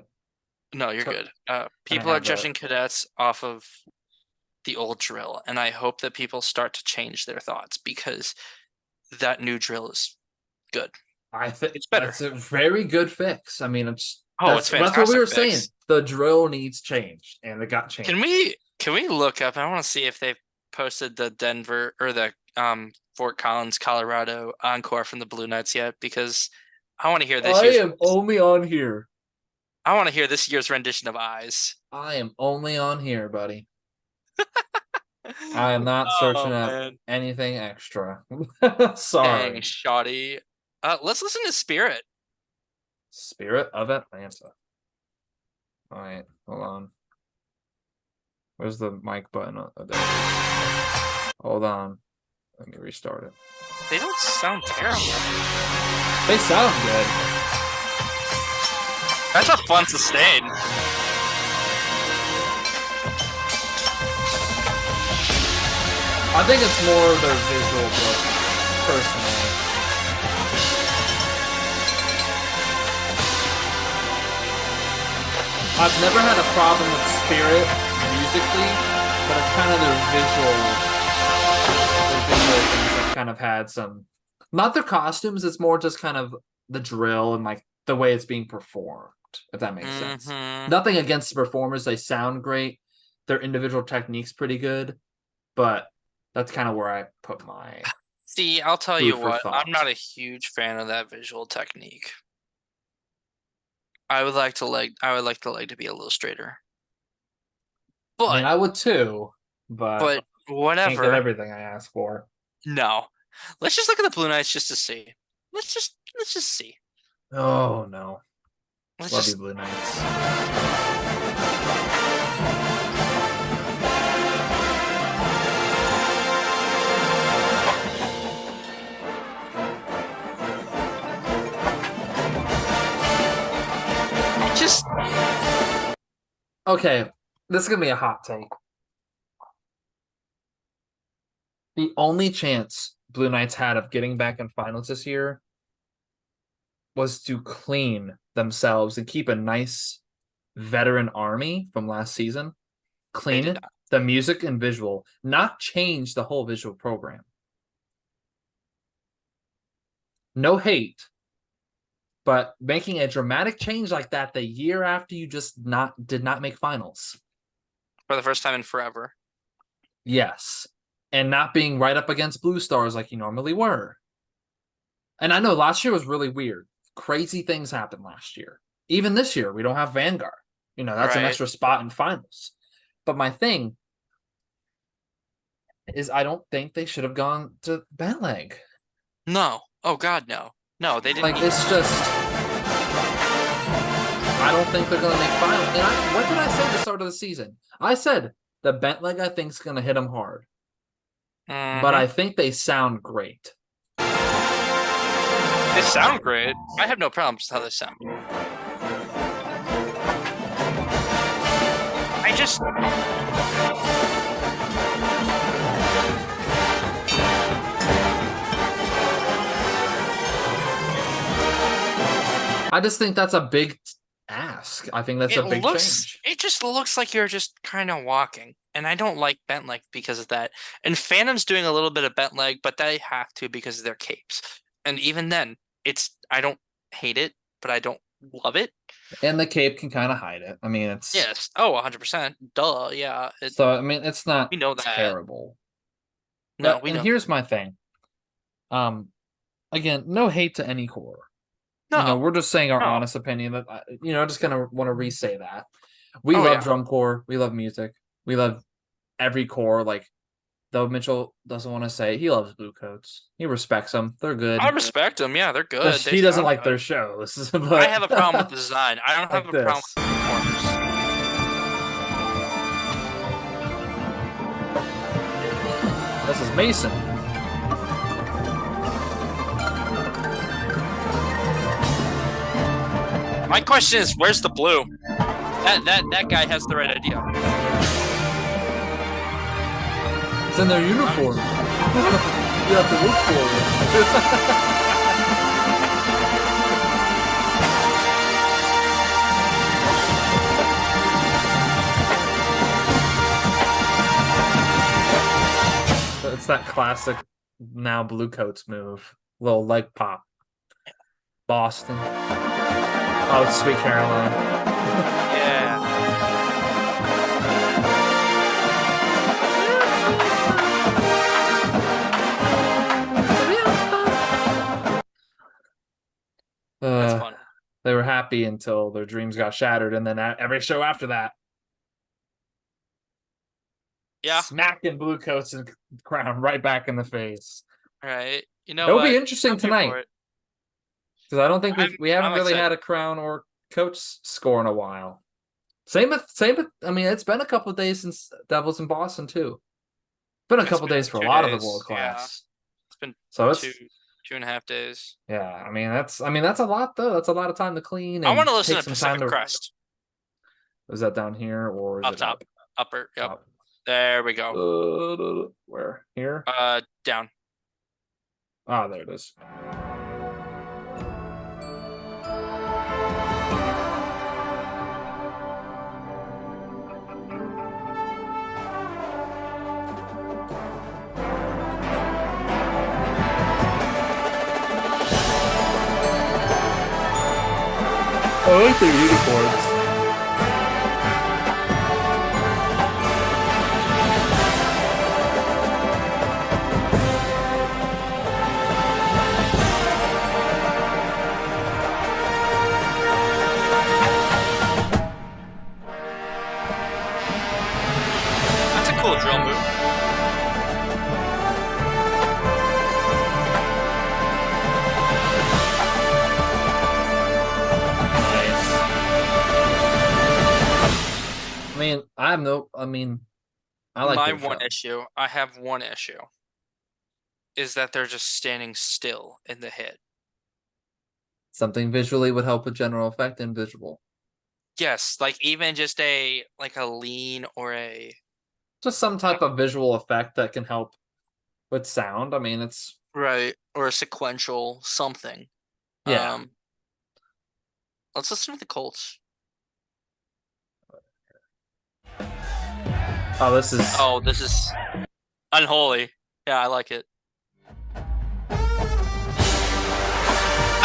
Speaker 2: no, you're
Speaker 1: took
Speaker 2: good.
Speaker 1: and I
Speaker 2: People are
Speaker 1: have the.
Speaker 2: judging cadets off of the old drill, and I hope that people start to change their thoughts because that new drill is good.
Speaker 1: I think
Speaker 2: It's better.
Speaker 1: that's a very good fix. I mean,
Speaker 2: Oh, it's
Speaker 1: that's what we
Speaker 2: fantastic
Speaker 1: were saying.
Speaker 2: fix.
Speaker 1: The drill needs changed, and it got changed.
Speaker 2: Can we look up? I want to see if they've posted the Denver or the Fort Collins, Colorado encore from the Blue Knights yet because I want to hear this
Speaker 1: I
Speaker 2: year's
Speaker 1: am only on here.
Speaker 2: I want to hear this year's rendition of Eyes.
Speaker 1: I am only on here, buddy. I am not searching
Speaker 2: Oh
Speaker 1: up
Speaker 2: man.
Speaker 1: anything extra.
Speaker 2: Dang,
Speaker 1: Sorry.
Speaker 2: shoddy. Let's listen to Spirit.
Speaker 1: Spirit of Atlanta. All right, hold on. Where's the mic button? Oh, there it is. Hold on. Let me restart it.
Speaker 2: They don't sound terrible.
Speaker 1: They sound good.
Speaker 2: That's a fun sustain.
Speaker 1: I think it's more of their visual look, personally. I've never had a problem with Spirit musically, but it's kind of their visual things that kind of had some, not their costumes, it's more just kind of the drill and like the way it's being performed, if that makes sense. Nothing against the performers, they sound great. Their individual technique's pretty good, but that's kind of where I put my
Speaker 2: See, I'll tell
Speaker 1: food
Speaker 2: you
Speaker 1: for
Speaker 2: what, I'm
Speaker 1: thought.
Speaker 2: not a huge fan of that visual technique. I would like the leg to be a little straighter.
Speaker 1: I mean,
Speaker 2: But
Speaker 1: I would too, but
Speaker 2: but
Speaker 1: can't get
Speaker 2: whatever.
Speaker 1: everything I ask for.
Speaker 2: No. Let's just look at the Blue Knights just to see. Let's just see.
Speaker 1: Oh no.
Speaker 2: Let's
Speaker 1: Love you,
Speaker 2: just
Speaker 1: Blue Knights.
Speaker 2: just
Speaker 1: Okay, this is gonna be a hot take. The only chance Blue Knights had of getting back in finals this year was to clean themselves and keep a nice veteran army from last season.
Speaker 2: they did
Speaker 1: Clean
Speaker 2: not.
Speaker 1: the music and visual, not change the whole visual program. No hate, but making a dramatic change like that the year after you just did not make finals.
Speaker 2: For the first time in forever.
Speaker 1: Yes. And not being right up against Blue Stars like you normally were. And I know last year was really weird. Crazy things happened last year. Even this year, we don't have Vanguard. That's an
Speaker 2: Right.
Speaker 1: extra spot in finals. But my thing is I don't think they should have gone to Bentleg.
Speaker 2: No. Oh God, no. No, they didn't
Speaker 1: Like,
Speaker 2: need
Speaker 1: it's just I don't think they're gonna make finals. And what did I say at the start of the season? I said the Bentleg I think is gonna hit them hard. But I think they sound great.
Speaker 2: They sound great. I have no problems with how they sound. I just
Speaker 1: I just think that's a big ask. I think that's a big change.
Speaker 2: it just looks like you're just kind of walking. And I don't like bent leg because of that. And Phantom's doing a little bit of bent leg, but they have to because of their capes. And even then, I don't hate it, but I don't love it.
Speaker 1: And the cape can kind of hide it. I mean, it's
Speaker 2: Yes. Oh, 100%. Duh. Yeah.
Speaker 1: so. I mean, it's not
Speaker 2: We know that.
Speaker 1: terrible.
Speaker 2: No,
Speaker 1: But
Speaker 2: we
Speaker 1: and
Speaker 2: know.
Speaker 1: here's my thing. Again, no hate to any core.
Speaker 2: No.
Speaker 1: We're just saying our
Speaker 2: No.
Speaker 1: honest opinion. That I just kind of want to re-say that we
Speaker 2: Oh
Speaker 1: love
Speaker 2: yeah.
Speaker 1: drum core, we love music, we love every core. Like Though Mitchell doesn't want to say he loves blue coats. He respects them. They're good.
Speaker 2: I respect them. Yeah, they're good.
Speaker 1: He doesn't like their shows. But
Speaker 2: I have a problem with the design. I don't
Speaker 1: like
Speaker 2: have a problem
Speaker 1: this.
Speaker 2: with the performers.
Speaker 1: This is Mason.
Speaker 2: My question is, where's the blue? That guy has the right idea.
Speaker 1: It's in their uniform. You have to look for it. It's that classic now blue coats move. Little leg pop. Boston. Oh, it's Sweet Caroline.
Speaker 2: Yeah. That's fun.
Speaker 1: They were happy until their dreams got shattered, and then every show after that.
Speaker 2: Yeah.
Speaker 1: Smacking blue coats and crown right back in the face.
Speaker 2: All right. You know,
Speaker 1: it'll be interesting tonight. Because I don't think we haven't really had a crown or coach score in a while. Same with. I mean, it's been a couple of days since Devils in Boston too. It's been a couple of days for a lot of the world class.
Speaker 2: Yeah.
Speaker 1: It's
Speaker 2: been 2.5 days.
Speaker 1: Yeah, I mean that's a lot though. That's a lot of time to clean.
Speaker 2: I want to listen to Pacific Crest.
Speaker 1: Is that down here or is
Speaker 2: up
Speaker 1: it
Speaker 2: top? Upper. Yep. Up. There we
Speaker 1: go. Where? Here?
Speaker 2: Down.
Speaker 1: Ah, there it is. I like their uniforms.
Speaker 2: That's a cool drill move.
Speaker 1: I like
Speaker 2: my one issue. I have one issue. Is that they're just standing still in the hit.
Speaker 1: Something visually would help with general effect and visual.
Speaker 2: Yes, like even just a lean or
Speaker 1: just some type of visual effect that can help with sound. I mean, it's
Speaker 2: right, or a sequential something.
Speaker 1: Yeah.
Speaker 2: Let's listen to the Colts.
Speaker 1: Oh, this
Speaker 2: is unholy. Yeah, I like it.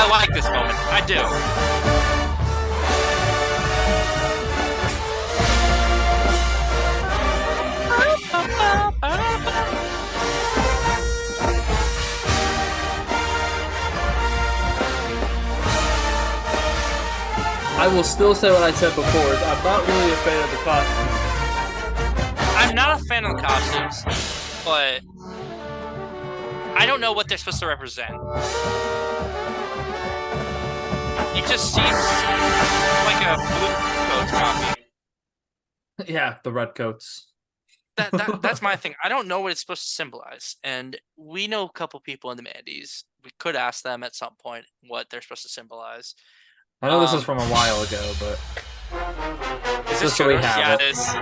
Speaker 2: I like this moment. I do.
Speaker 1: I will still say what I said before. I'm not really a fan of the costumes.
Speaker 2: I'm not a fan of the costumes, but I don't know what they're supposed to represent. It just seems like a blue coats copy.
Speaker 1: Yeah, the red coats.
Speaker 2: That's my thing. I don't know what it's supposed to symbolize, and we know a couple people in the Mandy's. We could ask them at some point what they're supposed to symbolize.
Speaker 1: I know this is from a while ago, but
Speaker 2: is this true? Yeah, it is.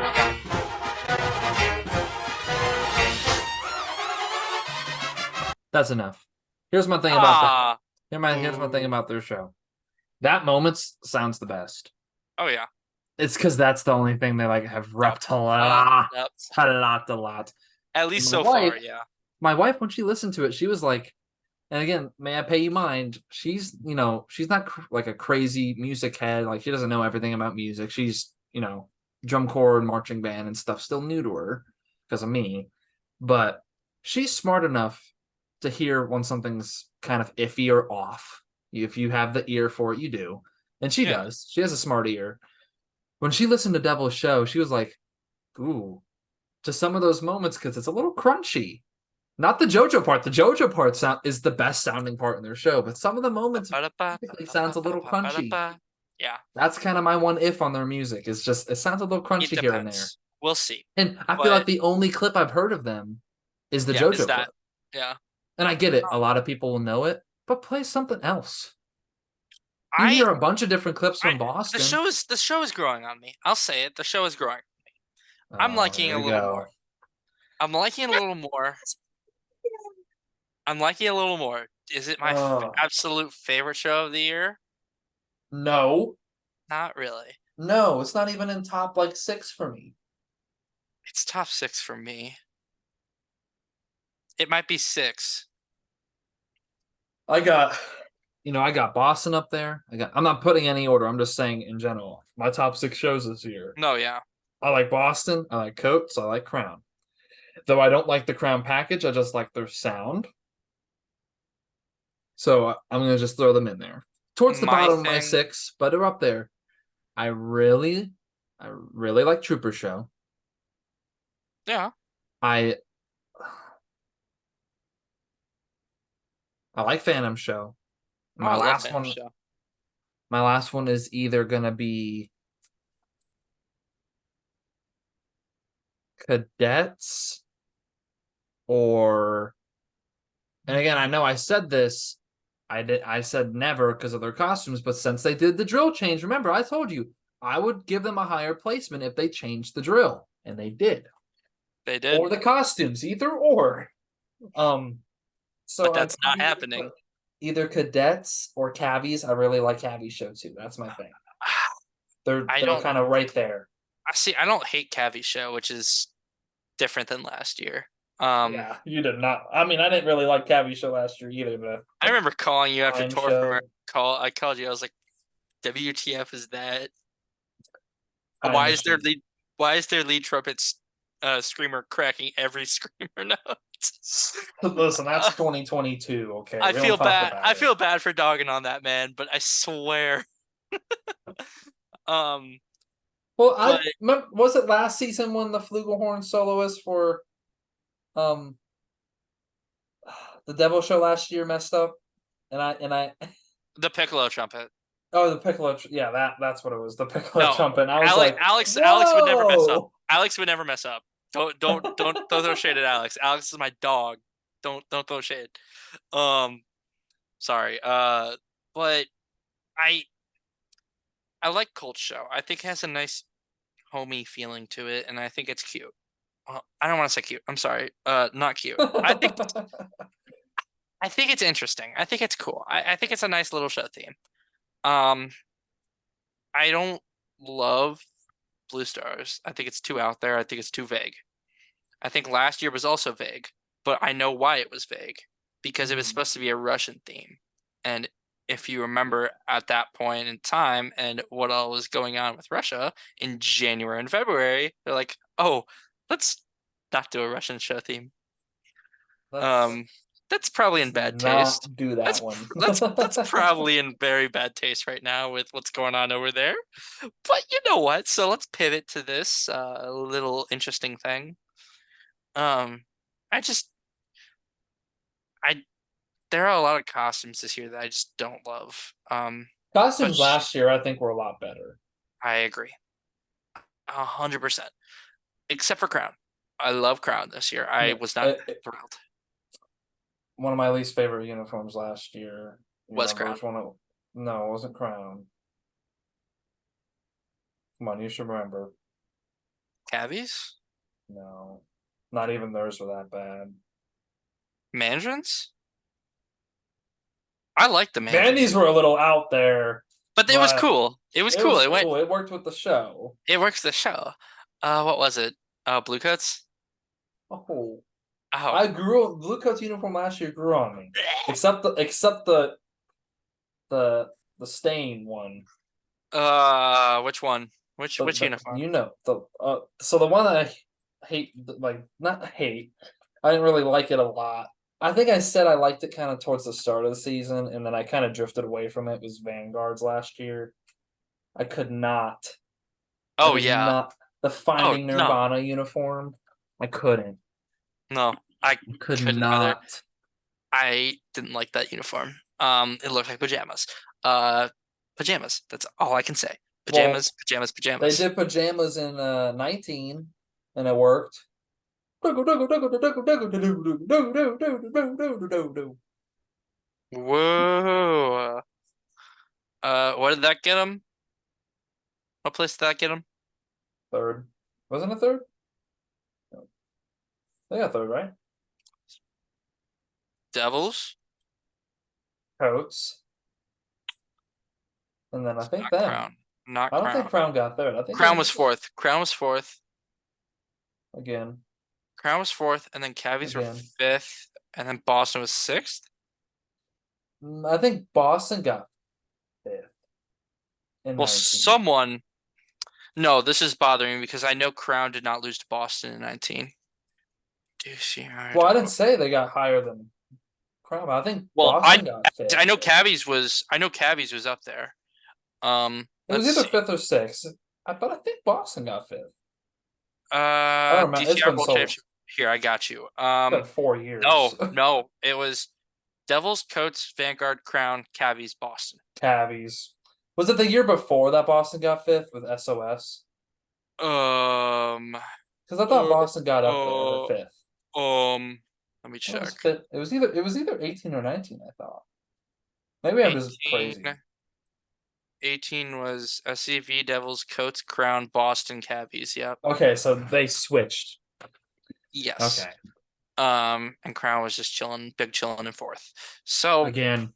Speaker 1: That's enough. Here's my thing about that. Here's my thing about their show. That moment sounds the best.
Speaker 2: Oh yeah.
Speaker 1: It's because that's the only thing they have repped a lot. A lot.
Speaker 2: At least so far, yeah.
Speaker 1: My wife, when she listened to it, she was like, and again, may I pay you mind? She's not like a crazy music head. Like she doesn't know everything about music. She's, drum corps and marching band and stuff still new to her because of me. But she's smart enough to hear when something's kind of iffy or off. If you have the ear for it, you do. And she does. She has a smart ear. When she listened to Devil's Show, she was like, ooh, to some of those moments because it's a little crunchy. Not the JoJo part. The JoJo part is the best sounding part in their show, but some of the moments
Speaker 2: Ba-da-ba,
Speaker 1: typically sounds a little
Speaker 2: ba-ba-ba,
Speaker 1: crunchy.
Speaker 2: ba-da-ba. Yeah,
Speaker 1: That's kind of my one if on their music. It's just it sounds a little
Speaker 2: it
Speaker 1: crunchy here and there.
Speaker 2: depends. We'll see.
Speaker 1: And I feel like
Speaker 2: But
Speaker 1: the only clip I've heard of them is the
Speaker 2: yeah, is
Speaker 1: JoJo
Speaker 2: that
Speaker 1: clip.
Speaker 2: yeah.
Speaker 1: And I get it. A
Speaker 2: Um,
Speaker 1: lot of people will know it, but play something else. You
Speaker 2: I
Speaker 1: hear a bunch of different clips
Speaker 2: I
Speaker 1: from Boston.
Speaker 2: the show is growing on me. I'll say it. The show is growing. I'm
Speaker 1: Oh,
Speaker 2: liking
Speaker 1: here
Speaker 2: it a
Speaker 1: we
Speaker 2: little more.
Speaker 1: go.
Speaker 2: I'm liking it a little more. I'm liking it a little more. Is it my
Speaker 1: Oh,
Speaker 2: absolute favorite show of the year?
Speaker 1: no.
Speaker 2: Not really.
Speaker 1: No, it's not even in top like 6 for me.
Speaker 2: It's top six for me. It might be six.
Speaker 1: I got I got Boston up there. I'm not putting any order. I'm just saying in general. My top 6 shows this year.
Speaker 2: No, yeah.
Speaker 1: I like Boston, I like Coates, I like Crown. Though I don't like the Crown package, I just like their sound. So I'm gonna just throw them in there. Towards the
Speaker 2: My
Speaker 1: bottom of my
Speaker 2: thing,
Speaker 1: 6, but they're up there. I really, I really like Trooper Show.
Speaker 2: yeah.
Speaker 1: I I like Phantom Show.
Speaker 2: Oh,
Speaker 1: My
Speaker 2: I love
Speaker 1: last
Speaker 2: Phantom
Speaker 1: one,
Speaker 2: Show.
Speaker 1: my last one is either gonna be Cadets or, and again, I know I said this, I said never because of their costumes, but since they did the drill change, remember I told you I would give them a higher placement if they changed the drill, and they did.
Speaker 2: They
Speaker 1: Or
Speaker 2: did,
Speaker 1: the costumes, either or. Um,
Speaker 2: but
Speaker 1: so
Speaker 2: that's
Speaker 1: I'm
Speaker 2: not
Speaker 1: either gonna put
Speaker 2: happening.
Speaker 1: either cadets or cavies. I really like cavi show too. That's my thing. They're
Speaker 2: I
Speaker 1: they're
Speaker 2: don't.
Speaker 1: kind of right there.
Speaker 2: I see. I don't hate Cavi Show, which is different than last year. Um,
Speaker 1: Yeah, you did not. I mean, I didn't really like cavi show last year either.
Speaker 2: I
Speaker 1: The
Speaker 2: remember calling you after
Speaker 1: prime
Speaker 2: Tour from
Speaker 1: show,
Speaker 2: I called you. I was like, "WTF is that?
Speaker 1: time
Speaker 2: Why is their
Speaker 1: machine.
Speaker 2: lead? Why is their lead trumpet's screamer cracking every screamer note?"
Speaker 1: Listen, that's
Speaker 2: Uh,
Speaker 1: 2022. Okay, we don't talk
Speaker 2: I
Speaker 1: about it.
Speaker 2: feel bad for dogging on that man, but I swear. Um,
Speaker 1: Well,
Speaker 2: but
Speaker 1: was it last season when the flugelhorn soloist for um the Devil Show last year messed up, and I
Speaker 2: the piccolo trumpet.
Speaker 1: oh, the piccolo, yeah, that's what it was, the piccolo
Speaker 2: No,
Speaker 1: trumpet. And I was like,
Speaker 2: Alex would never mess up.
Speaker 1: whoa.
Speaker 2: Alex would never mess up. Don't throw shade at Alex. Alex is my dog. Don't throw shade. Um, sorry. But I I like Colt Show. I think it has a nice homey feeling to it, and I think it's cute. I don't want to say cute. I'm sorry. Not cute. I think it's interesting. I think it's cool. I think it's a nice little show theme. Um, I don't love Blue Stars. I think it's too out there. I think it's too vague. I think last year was also vague, but I know why it was vague because it was
Speaker 1: Mhm.
Speaker 2: supposed to be a Russian theme. And if you remember at that point in time and what all was going on with Russia in January and February, they're like, "Oh, let's not do a Russian show theme."
Speaker 1: let's
Speaker 2: Um, that's probably in
Speaker 1: let's
Speaker 2: bad taste.
Speaker 1: not do that one.
Speaker 2: That's probably in very bad taste right now with what's going on over there. But you know what? So let's pivot to this little interesting thing. Um, I just I there are a lot of costumes this year that I just don't love. But
Speaker 1: Costumes last year I think were a lot better.
Speaker 2: I agree, 100%. Except for Crown, I love Crown this year. I
Speaker 1: Yeah,
Speaker 2: was not thrilled.
Speaker 1: one of my least favorite uniforms last year. You
Speaker 2: Was
Speaker 1: remember
Speaker 2: Crown
Speaker 1: which one? No, it wasn't Crown. Come on, you should remember.
Speaker 2: Cavies,
Speaker 1: No, not even theirs were that bad.
Speaker 2: Mandarins? I like the Mandarins,
Speaker 1: Vandy's were a little out there,
Speaker 2: but it was
Speaker 1: but
Speaker 2: cool. It was
Speaker 1: it
Speaker 2: cool.
Speaker 1: was cool. It worked with the show.
Speaker 2: It works the show. What was it? Blue coats.
Speaker 1: Oh,
Speaker 2: Oh,
Speaker 1: I grew Blue Coats uniform last year grew on me, except the stain one.
Speaker 2: which one? Which uniform?
Speaker 1: So the one that I hate, like not hate, I didn't really like it a lot. I think I said I liked it kind of towards the start of the season, and then I kind of drifted away from it. Was Vanguards last year? I could not. I
Speaker 2: Oh
Speaker 1: did
Speaker 2: yeah.
Speaker 1: not. The
Speaker 2: Oh
Speaker 1: Finding
Speaker 2: no.
Speaker 1: Nirvana uniform. I couldn't.
Speaker 2: No, I
Speaker 1: Could
Speaker 2: couldn't either.
Speaker 1: not.
Speaker 2: I didn't like that uniform. It looked like pajamas. Pajamas. That's all I can say.
Speaker 1: Well,
Speaker 2: Pajamas, pajamas,
Speaker 1: they
Speaker 2: pajamas.
Speaker 1: did pajamas in 19, and it worked.
Speaker 2: Whoa. What did that get him? What place did that get him?
Speaker 1: Third. Wasn't it third? No. They got third, right?
Speaker 2: Devils?
Speaker 1: Coats. And then I think
Speaker 2: Not
Speaker 1: them.
Speaker 2: Crown. Not
Speaker 1: I don't think
Speaker 2: Crown.
Speaker 1: Crown got third. I think
Speaker 2: Crown was fourth. Crown was fourth.
Speaker 1: again.
Speaker 2: Crown was fourth, and then Cavies were
Speaker 1: Again.
Speaker 2: fifth, and then Boston was sixth.
Speaker 1: I think Boston got fifth in
Speaker 2: Well,
Speaker 1: 19.
Speaker 2: someone. No, this is bothering me because I know Crown did not lose to Boston in 19. DCI.
Speaker 1: Well, I didn't say they got higher than Crown. I think
Speaker 2: Well,
Speaker 1: Boston got fifth.
Speaker 2: I know Cavies was up there.
Speaker 1: It was
Speaker 2: Let's
Speaker 1: either
Speaker 2: see.
Speaker 1: fifth or sixth. But I think Boston got fifth. I don't remember. It's
Speaker 2: DCI
Speaker 1: been
Speaker 2: World
Speaker 1: so.
Speaker 2: Championship. Here, I got you.
Speaker 1: It's been 4 years.
Speaker 2: No, it was Devils, Coats, Vanguard, Crown, Cavies, Boston.
Speaker 1: Cavies. Was it the year before that Boston got fifth with SOS? Because I thought Boston got up there to fifth.
Speaker 2: Let me check.
Speaker 1: It was either 18 or 19, I thought. Maybe I'm just crazy.
Speaker 2: 18 was SCV, Devils, Coats, Crown, Boston, Cavies. Yep.
Speaker 1: Okay, so they switched.
Speaker 2: Yes.
Speaker 1: Okay.
Speaker 2: And Crown was just big chilling in fourth. So
Speaker 1: again,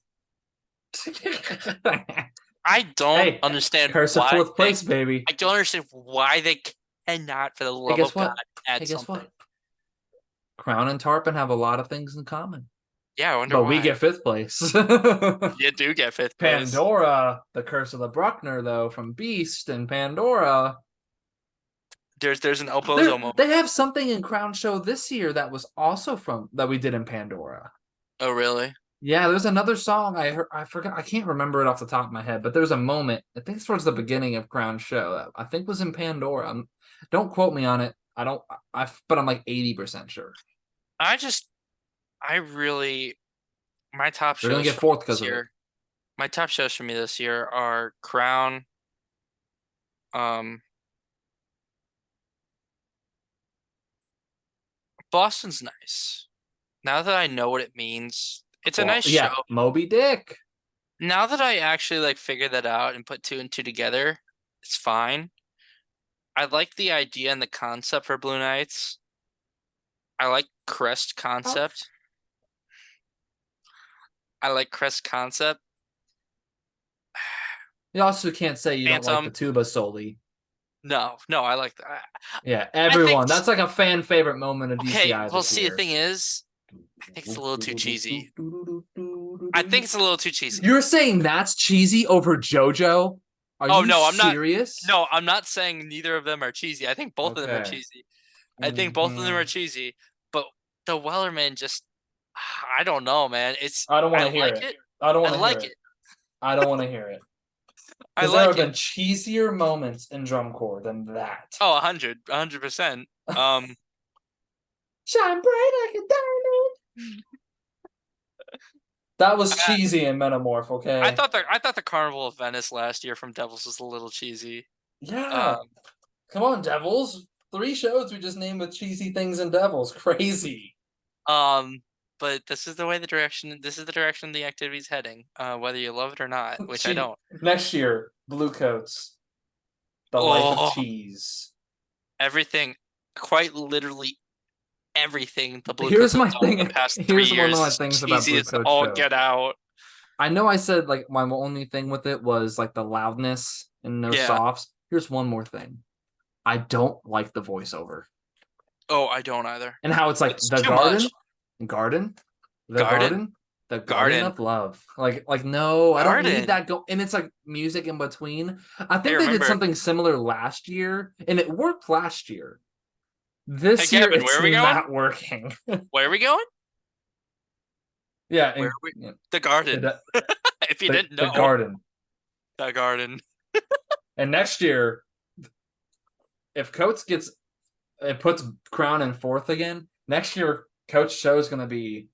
Speaker 2: I don't understand
Speaker 1: curse of
Speaker 2: why
Speaker 1: fourth place, baby.
Speaker 2: I don't understand why they cannot, for the love
Speaker 1: guess
Speaker 2: of God,
Speaker 1: what?
Speaker 2: add
Speaker 1: Guess
Speaker 2: something.
Speaker 1: what? Crown and Tarpon have a lot of things in common.
Speaker 2: Yeah, I wonder
Speaker 1: but
Speaker 2: why.
Speaker 1: we get fifth place.
Speaker 2: You do get fifth place.
Speaker 1: Pandora, the Curse of the Bruckner, though, from Beast and Pandora.
Speaker 2: There's an Opozo moment.
Speaker 1: They have something in Crown Show this year that was also that we did in Pandora.
Speaker 2: Oh, really?
Speaker 1: Yeah, there's another song I heard. I forgot. I can't remember it off the top of my head, but there's a moment. I think it's towards the beginning of Crown Show that I think was in Pandora. Don't quote me on it. But I'm like 80% sure.
Speaker 2: My top shows.
Speaker 1: They're gonna get fourth because of it.
Speaker 2: My top shows for me this year are Crown, Boston's nice. Now that I know what it means, it's a nice show.
Speaker 1: Moby Dick.
Speaker 2: Now that I actually figured that out and put 2 and 2 together, it's fine. I like the idea and the concept for Blue Knights. I like Crest concept.
Speaker 1: You also can't say you don't like the tuba solely.
Speaker 2: No, I like that.
Speaker 1: Yeah, everyone. That's like a fan favorite moment of DCI.
Speaker 2: Okay, well, see, the thing is, I think it's a little too cheesy. You're
Speaker 1: saying that's cheesy over JoJo? Are you serious?
Speaker 2: No, I'm not saying neither of them are cheesy. I think both of them are cheesy. I think both of them are cheesy, but the Wellerman just, I don't know, man.
Speaker 1: I don't want to hear it. I don't want to hear it. I don't want to hear it. Because there have been cheesier moments in drum corps than that.
Speaker 2: Oh, 100%. Shine
Speaker 1: bright like a diamond. That was cheesy in Metamorph, okay?
Speaker 2: I thought the Carnival of Venice last year from Devils was a little cheesy.
Speaker 1: Yeah. Come on, Devils. 3 shows we just named with cheesy things in Devils. Crazy.
Speaker 2: But this is the direction the activity's heading, whether you love it or not, which I don't.
Speaker 1: Next year, Blue Coats. The Life of Cheese.
Speaker 2: Everything, quite literally everything the Blue
Speaker 1: Here's
Speaker 2: Coats
Speaker 1: my
Speaker 2: have done
Speaker 1: thing.
Speaker 2: the past 3
Speaker 1: Here's
Speaker 2: years.
Speaker 1: One of my things about Blue Coats
Speaker 2: all
Speaker 1: show.
Speaker 2: Get out.
Speaker 1: I know I said my only thing with it was the loudness and no softs. Here's one more thing. I don't like the voiceover.
Speaker 2: Oh, I don't either.
Speaker 1: And how it's the garden of love. No, I don't need that. And it's music in between. I think they did something similar last year, and it worked last year. This year, Gavin, it's not working.
Speaker 2: Where are we going?
Speaker 1: Yeah,
Speaker 2: the garden. If you didn't know, the garden.
Speaker 1: And next year, if Coates gets it puts Crown in fourth again. Next year, Coach Show is going to be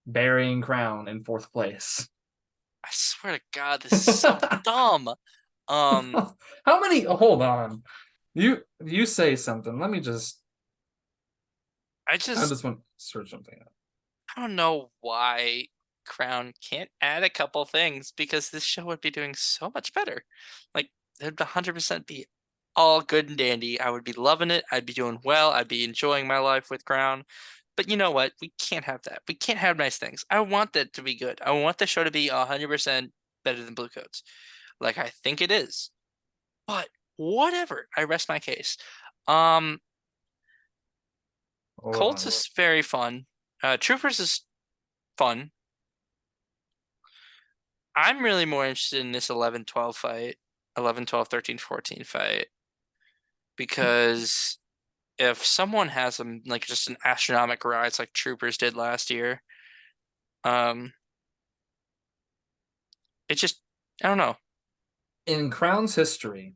Speaker 1: burying Crown in fourth place.
Speaker 2: I swear to God, this is so dumb.
Speaker 1: How many? Hold on. You say something. Let me just.
Speaker 2: I
Speaker 1: I
Speaker 2: just
Speaker 1: just want to search something up.
Speaker 2: I don't know why Crown can't add a couple things because this show would be doing so much better. Like it'd 100% be all good and dandy. I would be loving it. I'd be doing well. I'd be enjoying my life with Crown. But you know what? We can't have that. We can't have nice things. I want that to be good. I want the show to be 100% better than Blue Coats. Like I think it is. But whatever. I rest my case. Um
Speaker 1: Hold
Speaker 2: Colts
Speaker 1: on.
Speaker 2: is very fun. Troopers is fun. I'm really more interested in this 11-12 fight, 11-12, 13-14 fight, because if someone has them like just an astronomical rise like Troopers did last year, um, it just I don't know.
Speaker 1: In Crown's history,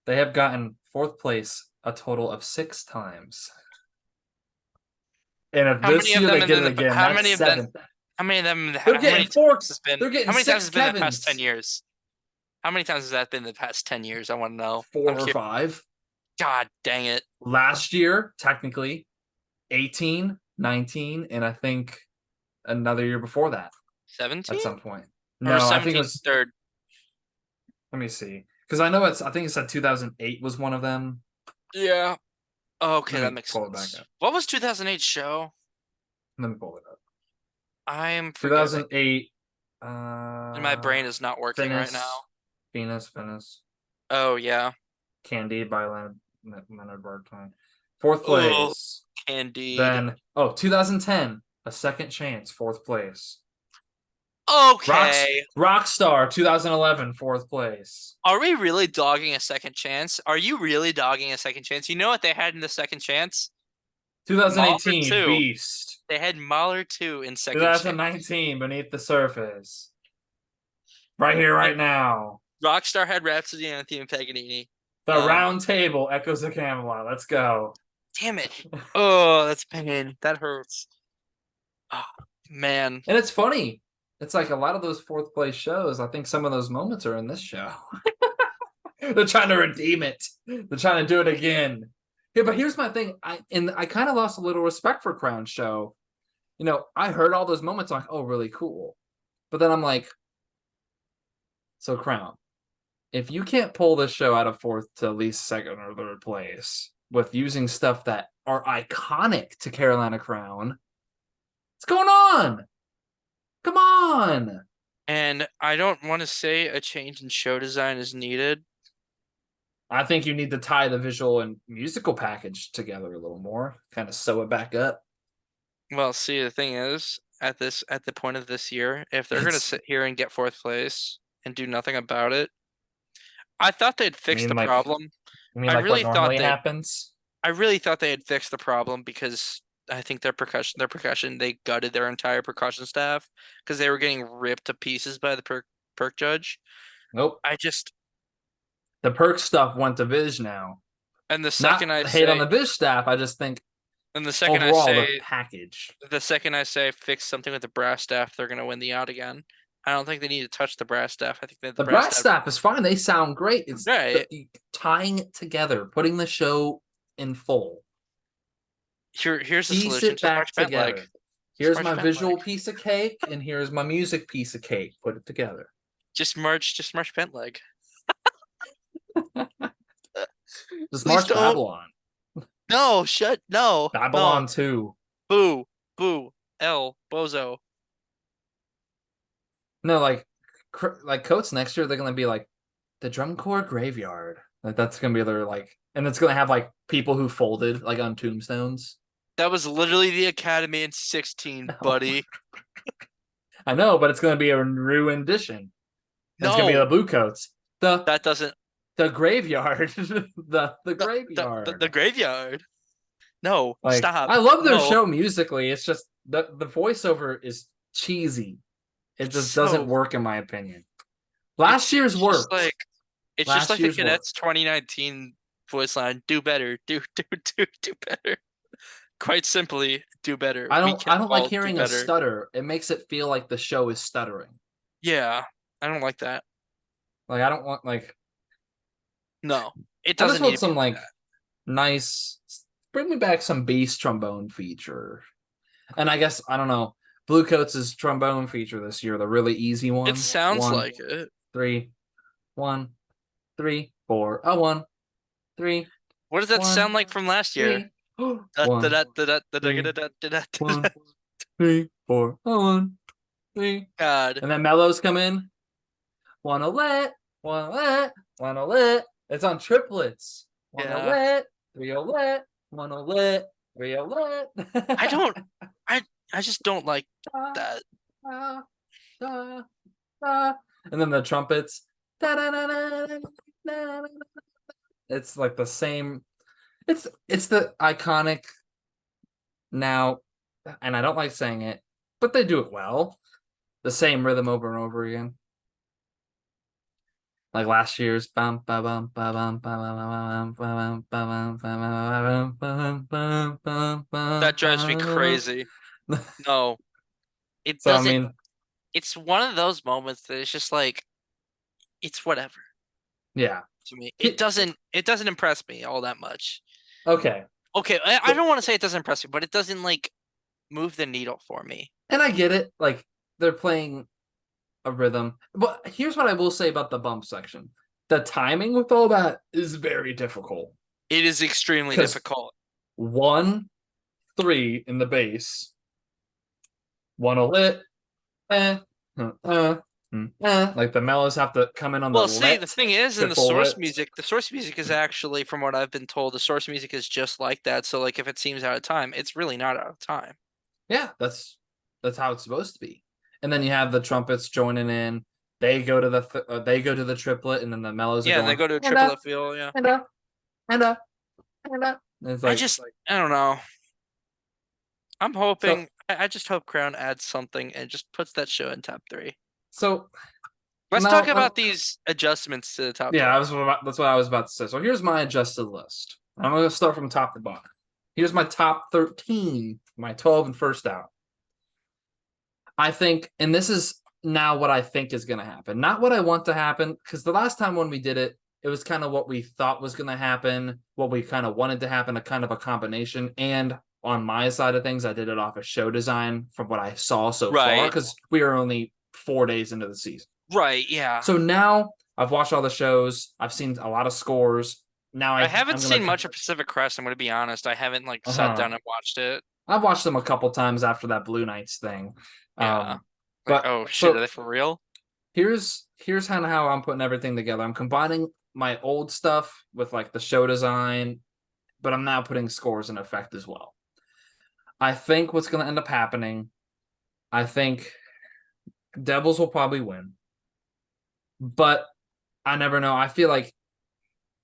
Speaker 1: they have gotten fourth place a total of 6 times. And if
Speaker 2: How many
Speaker 1: this
Speaker 2: of
Speaker 1: year
Speaker 2: them
Speaker 1: they
Speaker 2: and
Speaker 1: get
Speaker 2: then
Speaker 1: it again,
Speaker 2: how
Speaker 1: that's
Speaker 2: many of them?
Speaker 1: 7th.
Speaker 2: How many of them?
Speaker 1: They're
Speaker 2: How
Speaker 1: getting
Speaker 2: many
Speaker 1: four.
Speaker 2: times has been?
Speaker 1: They're getting
Speaker 2: How many times has
Speaker 1: six
Speaker 2: been the past 10
Speaker 1: Kevins.
Speaker 2: years? How many times has that been the past 10 years? I want to know. I'm
Speaker 1: 4 or
Speaker 2: curious.
Speaker 1: 5.
Speaker 2: God dang it.
Speaker 1: Last year, technically, 18, 19, and I think another year before that
Speaker 2: 17
Speaker 1: at some point.
Speaker 2: or
Speaker 1: No, I think it
Speaker 2: 17
Speaker 1: was.
Speaker 2: third?
Speaker 1: Let me see, because I know I think it said 2008 was one of them.
Speaker 2: Yeah. Okay,
Speaker 1: Let
Speaker 2: that
Speaker 1: me
Speaker 2: makes
Speaker 1: pull it back
Speaker 2: sense.
Speaker 1: up.
Speaker 2: What was 2008 show?
Speaker 1: Let me pull it up.
Speaker 2: I am forgetting.
Speaker 1: 2008.
Speaker 2: My brain is not working right now.
Speaker 1: Venus.
Speaker 2: Oh yeah.
Speaker 1: Candide by Leonard Bartone. Fourth
Speaker 2: Oh,
Speaker 1: place.
Speaker 2: Candide.
Speaker 1: Then 2010, A Second Chance, fourth place.
Speaker 2: Okay.
Speaker 1: Rockstar 2011, fourth place.
Speaker 2: Are we really dogging a second chance? Are you really dogging a second chance? You know what they had in the second chance? Mahler
Speaker 1: 2018,
Speaker 2: 2.
Speaker 1: Beast.
Speaker 2: They had Mahler 2 in second chance.
Speaker 1: 2019, Beneath the Surface. Right here, right now.
Speaker 2: Rockstar had Rhapsody, Anthem, and Paganini.
Speaker 1: The Round Table, Echoes of Camelot. Let's go.
Speaker 2: Damn it. Oh, that's pain. That hurts. Oh, man.
Speaker 1: And it's funny. It's like a lot of those fourth place shows. I think some of those moments are in this show. They're trying to redeem it. They're trying to do it again. Yeah, but here's my thing. I kind of lost a little respect for Crown Show. You know, I heard all those moments like, oh, really cool. But then I'm like, so Crown, if you can't pull this show out of fourth to at least second or third place with using stuff that are iconic to Carolina Crown, what's going on? Come on.
Speaker 2: And I don't want to say a change in show design is needed.
Speaker 1: I think you need to tie the visual and musical package together a little more, kind of sew it back up.
Speaker 2: Well, see, the thing is, at the point of this year, if they're gonna sit here and get fourth place and do nothing about it, I thought they'd
Speaker 1: I
Speaker 2: fix
Speaker 1: mean,
Speaker 2: the
Speaker 1: like,
Speaker 2: problem.
Speaker 1: I mean,
Speaker 2: I
Speaker 1: like what
Speaker 2: really thought
Speaker 1: normally
Speaker 2: they
Speaker 1: happens.
Speaker 2: I really thought they had fixed the problem because I think their percussion, they gutted their entire percussion staff because they were getting ripped to pieces by the perk judge.
Speaker 1: Nope.
Speaker 2: I just
Speaker 1: The perk stuff went to Viz now.
Speaker 2: and
Speaker 1: Not hate on the Viz staff. I just think
Speaker 2: the second I
Speaker 1: overall the
Speaker 2: say
Speaker 1: package.
Speaker 2: fix something with the brass staff, they're gonna win the out again. I don't think they need to touch the brass staff. I think that the
Speaker 1: The
Speaker 2: brass
Speaker 1: brass
Speaker 2: staff,
Speaker 1: staff is fine. They sound great. It's
Speaker 2: right?
Speaker 1: tying it together, putting the show in full.
Speaker 2: Here's the
Speaker 1: Piece
Speaker 2: solution.
Speaker 1: it
Speaker 2: Just
Speaker 1: back
Speaker 2: march bent leg.
Speaker 1: together. Here's my
Speaker 2: March bent
Speaker 1: visual
Speaker 2: leg.
Speaker 1: piece of cake, and here's my music piece of cake. Put it together.
Speaker 2: Just march bent leg.
Speaker 1: Just
Speaker 2: Please
Speaker 1: march
Speaker 2: don't.
Speaker 1: Babylon.
Speaker 2: No, no,
Speaker 1: Babylon 2.
Speaker 2: Boo, boo, L, bozo.
Speaker 1: No, like Coates next year, they're gonna be like the drum corps graveyard. Like that's gonna be their like, and it's gonna have like people who folded like on tombstones.
Speaker 2: That was literally the Academy in 16, buddy.
Speaker 1: I know, but it's gonna be a new rendition. And it's gonna be
Speaker 2: No,
Speaker 1: the Blue Coats.
Speaker 2: that doesn't.
Speaker 1: The graveyard. The
Speaker 2: The,
Speaker 1: graveyard.
Speaker 2: the graveyard. No,
Speaker 1: Like
Speaker 2: stop.
Speaker 1: I love their
Speaker 2: No,
Speaker 1: show musically. It's just the voiceover is cheesy. It
Speaker 2: it's
Speaker 1: just doesn't
Speaker 2: so.
Speaker 1: work in my opinion. Last year's
Speaker 2: It's just
Speaker 1: worked.
Speaker 2: like it's just
Speaker 1: Last
Speaker 2: like the
Speaker 1: year's worked.
Speaker 2: Cadets 2019 voice line, do better, do better. Quite simply, do better.
Speaker 1: I
Speaker 2: We
Speaker 1: don't
Speaker 2: can
Speaker 1: I don't like
Speaker 2: all do
Speaker 1: hearing a
Speaker 2: better.
Speaker 1: stutter. It makes it feel like the show is stuttering.
Speaker 2: Yeah, I don't like that.
Speaker 1: Like I don't want like
Speaker 2: No, it
Speaker 1: I just
Speaker 2: doesn't need
Speaker 1: want
Speaker 2: to be
Speaker 1: some
Speaker 2: like
Speaker 1: like
Speaker 2: that.
Speaker 1: nice bring me back some bass trombone feature. And I guess I don't know. Blue Coats' trombone feature this year, the really easy
Speaker 2: It
Speaker 1: one.
Speaker 2: sounds
Speaker 1: One,
Speaker 2: like it.
Speaker 1: three, 1, 3, 4. A 1, 3,
Speaker 2: What does that sound like from last year?
Speaker 1: 1, 3.
Speaker 2: Da, da,
Speaker 1: 1,
Speaker 2: da, da, da, da, da,
Speaker 1: 3,
Speaker 2: da, da, da, da, da.
Speaker 1: 1, 3, 4. A 1, 3.
Speaker 2: God,
Speaker 1: And then mellows come in. Wanna let, wanna let, wanna let. It's on triplets. Wanna
Speaker 2: yeah.
Speaker 1: let, 3 let, wanna let, 3 let.
Speaker 2: I don't. I I just don't like that.
Speaker 1: Da, da, da. And then the trumpets. Da, da, da, da, da, da, da. It's like the same. It's the iconic now, and I don't like saying it, but they do it well. The same rhythm over and over again. Like last year's bum ba bum ba bum ba bum ba bum ba bum ba bum ba bum
Speaker 2: That drives me
Speaker 1: ba
Speaker 2: crazy.
Speaker 1: bum.
Speaker 2: No, it
Speaker 1: So I
Speaker 2: doesn't.
Speaker 1: mean,
Speaker 2: It's one of those moments that it's just like it's whatever
Speaker 1: yeah.
Speaker 2: to me. It
Speaker 1: He-
Speaker 2: doesn't. It doesn't impress me all that much.
Speaker 1: Okay.
Speaker 2: Okay, I
Speaker 1: So
Speaker 2: don't want to say it doesn't impress me, but it doesn't like move the needle for me.
Speaker 1: and I get it. Like they're playing a rhythm. But here's what I will say about the bump section. The timing with all that is very difficult.
Speaker 2: It is extremely
Speaker 1: Because
Speaker 2: difficult.
Speaker 1: 1, 3 in the bass, one a lit, like the mellows have to come in on the
Speaker 2: Well, see, the
Speaker 1: let,
Speaker 2: thing is, in
Speaker 1: triple lit.
Speaker 2: the source music is actually, from what I've been told, the source music is just like that. So, like, if it seems out of time, it's really not out of time.
Speaker 1: Yeah, that's how it's supposed to be. And then you have the trumpets joining in. They go to the triplet, and then the mellows are
Speaker 2: Yeah, and they
Speaker 1: going
Speaker 2: go to a
Speaker 1: and up
Speaker 2: triplet feel. Yeah,
Speaker 1: and up and up and up. And it's
Speaker 2: I
Speaker 1: like
Speaker 2: just, I don't know. I'm
Speaker 1: so
Speaker 2: hoping, I just hope Crown adds something and just puts that show in top three.
Speaker 1: so
Speaker 2: Let's talk
Speaker 1: now.
Speaker 2: about these adjustments to the top
Speaker 1: Yeah,
Speaker 2: three.
Speaker 1: that's what I was about to say. So here's my adjusted list. I'm going to start from top to bottom. Here's my top 13, my 12 and first out. I think, and this is now what I think is going to happen, not what I want to happen, because the last time when we did it, it was kind of what we thought was going to happen, what we kind of wanted to happen, a kind of a combination. And on my side of things, I did it off of show design from what I saw so far,
Speaker 2: Right,
Speaker 1: because we are only 4 days into the season.
Speaker 2: right, yeah.
Speaker 1: So now I've watched all the shows. I've seen a lot of scores. Now
Speaker 2: I haven't
Speaker 1: I'm gonna
Speaker 2: seen much of Pacific Crest. I'm going to be honest. I haven't like sat
Speaker 1: uh-huh.
Speaker 2: down and watched it.
Speaker 1: I've watched them a couple times after that Blue Knights thing.
Speaker 2: Yeah. Like,
Speaker 1: But
Speaker 2: oh shit, are
Speaker 1: so
Speaker 2: they for real?
Speaker 1: here's kind of how I'm putting everything together. I'm combining my old stuff with like the show design, but I'm now putting scores in effect as well. I think what's gonna end up happening, I think Devils will probably win. But I never know. I feel like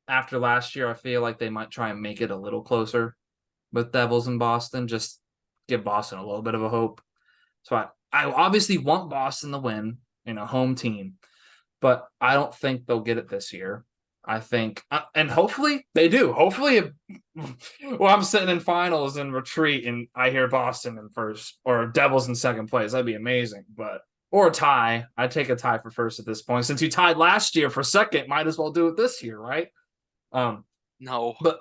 Speaker 1: after last year, I feel like they might try and make it a little closer with Devils in Boston, just give Boston a little bit of a hope. So I obviously want Boston to win, home team, but I don't think they'll get it this year. I think, and hopefully they do. Hopefully, well, I'm sitting in finals and retreat, and I hear Boston in first or Devils in second place. That'd be amazing. But or a tie. I'd take a tie for first at this point. Since you tied last year for second, might as well do it this year, right? Um,
Speaker 2: No.
Speaker 1: but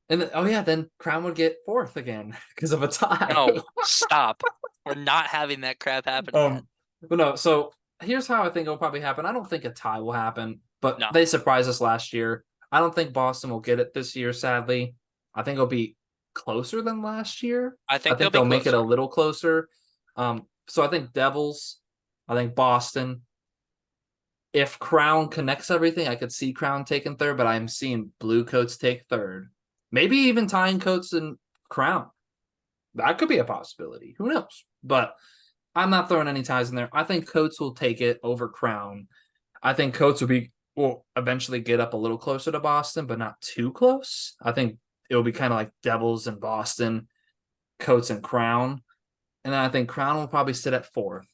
Speaker 1: and then, oh yeah, then Crown would get fourth again because of a tie.
Speaker 2: No. Stop. We're not having that crap happen again.
Speaker 1: But no. So here's how I think it'll probably happen. I don't think a tie will happen, but
Speaker 2: No.
Speaker 1: they surprised us last year. I don't think Boston will get it this year. Sadly, I think it'll be closer than last year.
Speaker 2: I
Speaker 1: I
Speaker 2: think they'll
Speaker 1: think
Speaker 2: be
Speaker 1: they'll make it a
Speaker 2: closer.
Speaker 1: little closer. So I think Devils. I think Boston. If Crown connects everything, I could see Crown taking third, but I'm seeing Blue Coats take third. Maybe even tying Coats and Crown. That could be a possibility. Who knows? But I'm not throwing any ties in there. I think Coats will take it over Crown. I think Coats will eventually get up a little closer to Boston, but not too close. I think it'll be kind of like Devils and Boston, Coats and Crown. And then I think Crown will probably sit at fourth.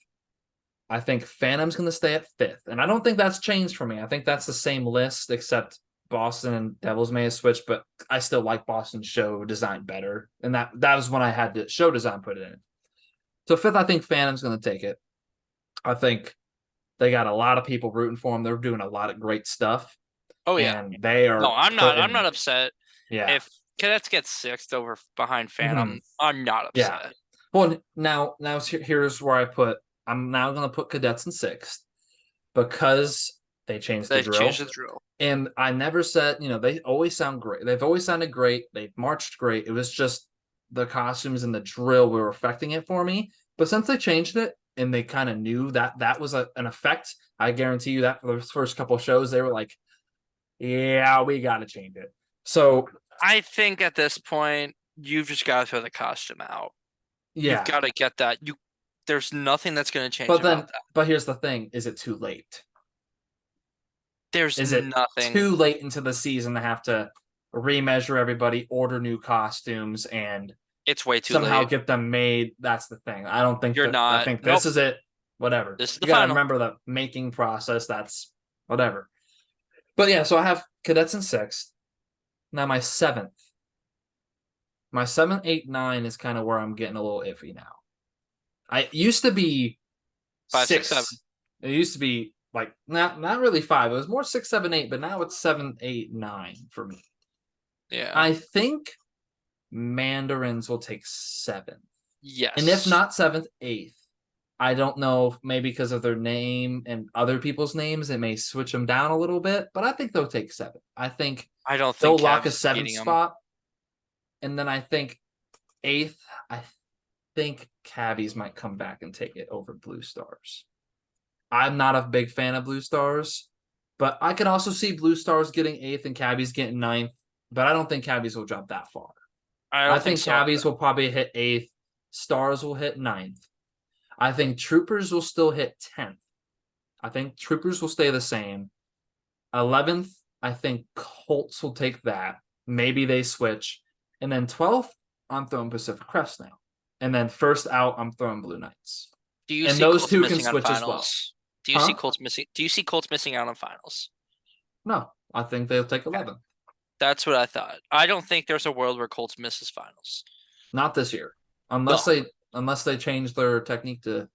Speaker 1: I think Phantom's going to stay at fifth. And I don't think that's changed for me. I think that's the same list, except Boston and Devils may have switched, but I still like Boston's show design better. And that was when I had the show design put it in. So fifth, I think Phantom's going to take it. I think they got a lot of people rooting for them. They're doing a lot of great stuff,
Speaker 2: Oh yeah.
Speaker 1: and they
Speaker 2: No,
Speaker 1: are
Speaker 2: I'm
Speaker 1: putting,
Speaker 2: not upset.
Speaker 1: yeah,
Speaker 2: If Cadets get sixth over behind
Speaker 1: mhm,
Speaker 2: Phantom, I'm not
Speaker 1: yeah.
Speaker 2: upset.
Speaker 1: Well, now here's where I put. I'm now going to put Cadets in sixth because they changed the
Speaker 2: They've changed
Speaker 1: drill.
Speaker 2: the drill.
Speaker 1: And I never said, they always sound great. They've always sounded great. They've marched great. It was just the costumes and the drill were affecting it for me. But since they changed it and they kind of knew that that was an effect, I guarantee you that for the first couple of shows, they were like, yeah, we got to change it. So,
Speaker 2: I think at this point, you've just got to throw the costume out. You've
Speaker 1: yeah.
Speaker 2: got to get that. There's nothing that's going to change
Speaker 1: But then,
Speaker 2: about that.
Speaker 1: but here's the thing, is it too late?
Speaker 2: There's
Speaker 1: Is it
Speaker 2: nothing.
Speaker 1: too late into the season to have to remeasure everybody, order new costumes, and
Speaker 2: It's way too
Speaker 1: somehow
Speaker 2: late.
Speaker 1: get them made? That's the thing. I don't think
Speaker 2: You're
Speaker 1: that. I
Speaker 2: not.
Speaker 1: think
Speaker 2: Nope.
Speaker 1: this is it. Whatever.
Speaker 2: This is the
Speaker 1: You got to
Speaker 2: final.
Speaker 1: remember the making process. That's whatever. But yeah, so I have cadets in sixth. Now my seventh, eight, nine is kind of where I'm getting a little iffy now. I used to be
Speaker 2: 5, 6, 7.
Speaker 1: six. It used to be like not really five. It was more six, seven, eight, but now it's seven, eight, nine for me.
Speaker 2: Yeah.
Speaker 1: I think Mandarins will take seventh. And if
Speaker 2: Yes.
Speaker 1: not seventh, eighth. I don't know, maybe because of their name and other people's names, it may switch them down a little bit, but I think they'll take seventh. I think
Speaker 2: I don't
Speaker 1: they'll
Speaker 2: think
Speaker 1: lock a
Speaker 2: Cavs
Speaker 1: seventh
Speaker 2: beating them.
Speaker 1: spot. And then I think eighth, I think Cavies might come back and take it over Blue Stars. I'm not a big fan of Blue Stars, but I can also see Blue Stars getting eighth and Cabbies getting ninth. But I don't think Cabbies will drop that far.
Speaker 2: I
Speaker 1: I
Speaker 2: don't think
Speaker 1: think
Speaker 2: so
Speaker 1: Cabbies
Speaker 2: either.
Speaker 1: will probably hit eighth. Stars will hit ninth. I think Troopers will still hit 10th. I think Troopers will stay the same. 11th, I think Colts will take that. Maybe they switch. And then 12th, I'm throwing Pacific Crest now. And then first out, I'm throwing Blue Knights.
Speaker 2: Do you
Speaker 1: And
Speaker 2: see
Speaker 1: those
Speaker 2: Colts
Speaker 1: two can
Speaker 2: missing on
Speaker 1: switch as well.
Speaker 2: finals? Do you see
Speaker 1: Huh?
Speaker 2: Colts missing? Do you see Colts missing out on finals?
Speaker 1: No, I think they'll take
Speaker 2: Okay.
Speaker 1: 11.
Speaker 2: That's what I thought. I don't think there's a world where Colts misses finals.
Speaker 1: Not this year. Unless
Speaker 2: No,
Speaker 1: they change their technique to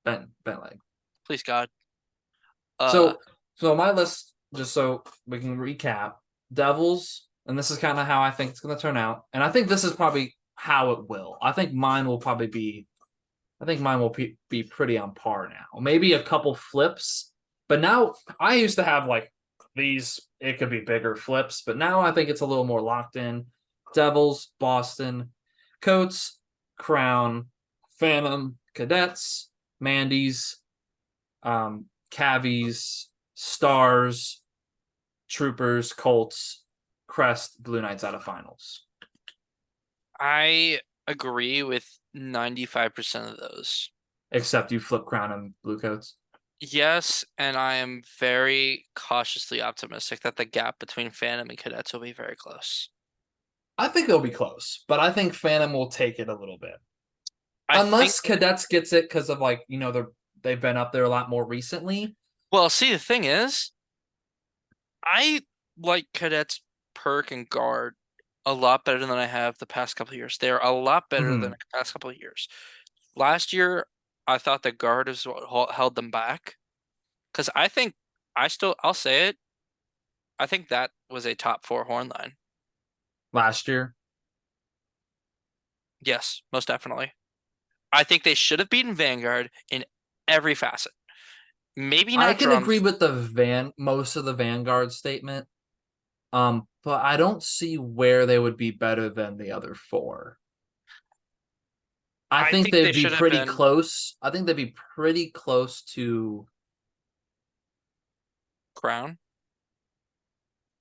Speaker 1: bent leg.
Speaker 2: please God. Uh,
Speaker 1: So my list, just so we can recap, Devils, and this is kind of how I think it's going to turn out. And I think this is probably how it will. I think mine will probably be. I think mine will be pretty on par now. Maybe a couple flips, but now I used to have like these. It could be bigger flips, but now I think it's a little more locked in. Devils, Boston, Coats, Crown, Phantom, Cadets, Mandy's, Cavies, Stars, Troopers, Colts, Crest, Blue Knights out of finals.
Speaker 2: I agree with 95% of those.
Speaker 1: Except you flip Crown and Blue Coats.
Speaker 2: Yes, and I am very cautiously optimistic that the gap between Phantom and Cadets will be very close.
Speaker 1: I think they'll be close, but I think Phantom will take it a little bit.
Speaker 2: I think,
Speaker 1: Unless Cadets gets it because of like, they've been up there a lot more recently.
Speaker 2: well, see, the thing is, I like Cadets perk and guard a lot better than I have the past couple of years. They're a lot better than
Speaker 1: Mhm.
Speaker 2: the past couple of years. Last year, I thought the guard is what held them back. Because I'll say it, I think that was a top four horn line.
Speaker 1: Last year.
Speaker 2: Yes, most definitely. I think they should have beaten Vanguard in every facet. Maybe
Speaker 1: I
Speaker 2: not
Speaker 1: can agree
Speaker 2: drums.
Speaker 1: with most of the Vanguard statement. But I don't see where they would be better than the other four. I
Speaker 2: I
Speaker 1: think
Speaker 2: think they
Speaker 1: they'd be
Speaker 2: should have
Speaker 1: pretty
Speaker 2: been
Speaker 1: close. I think they'd be pretty close to
Speaker 2: Crown.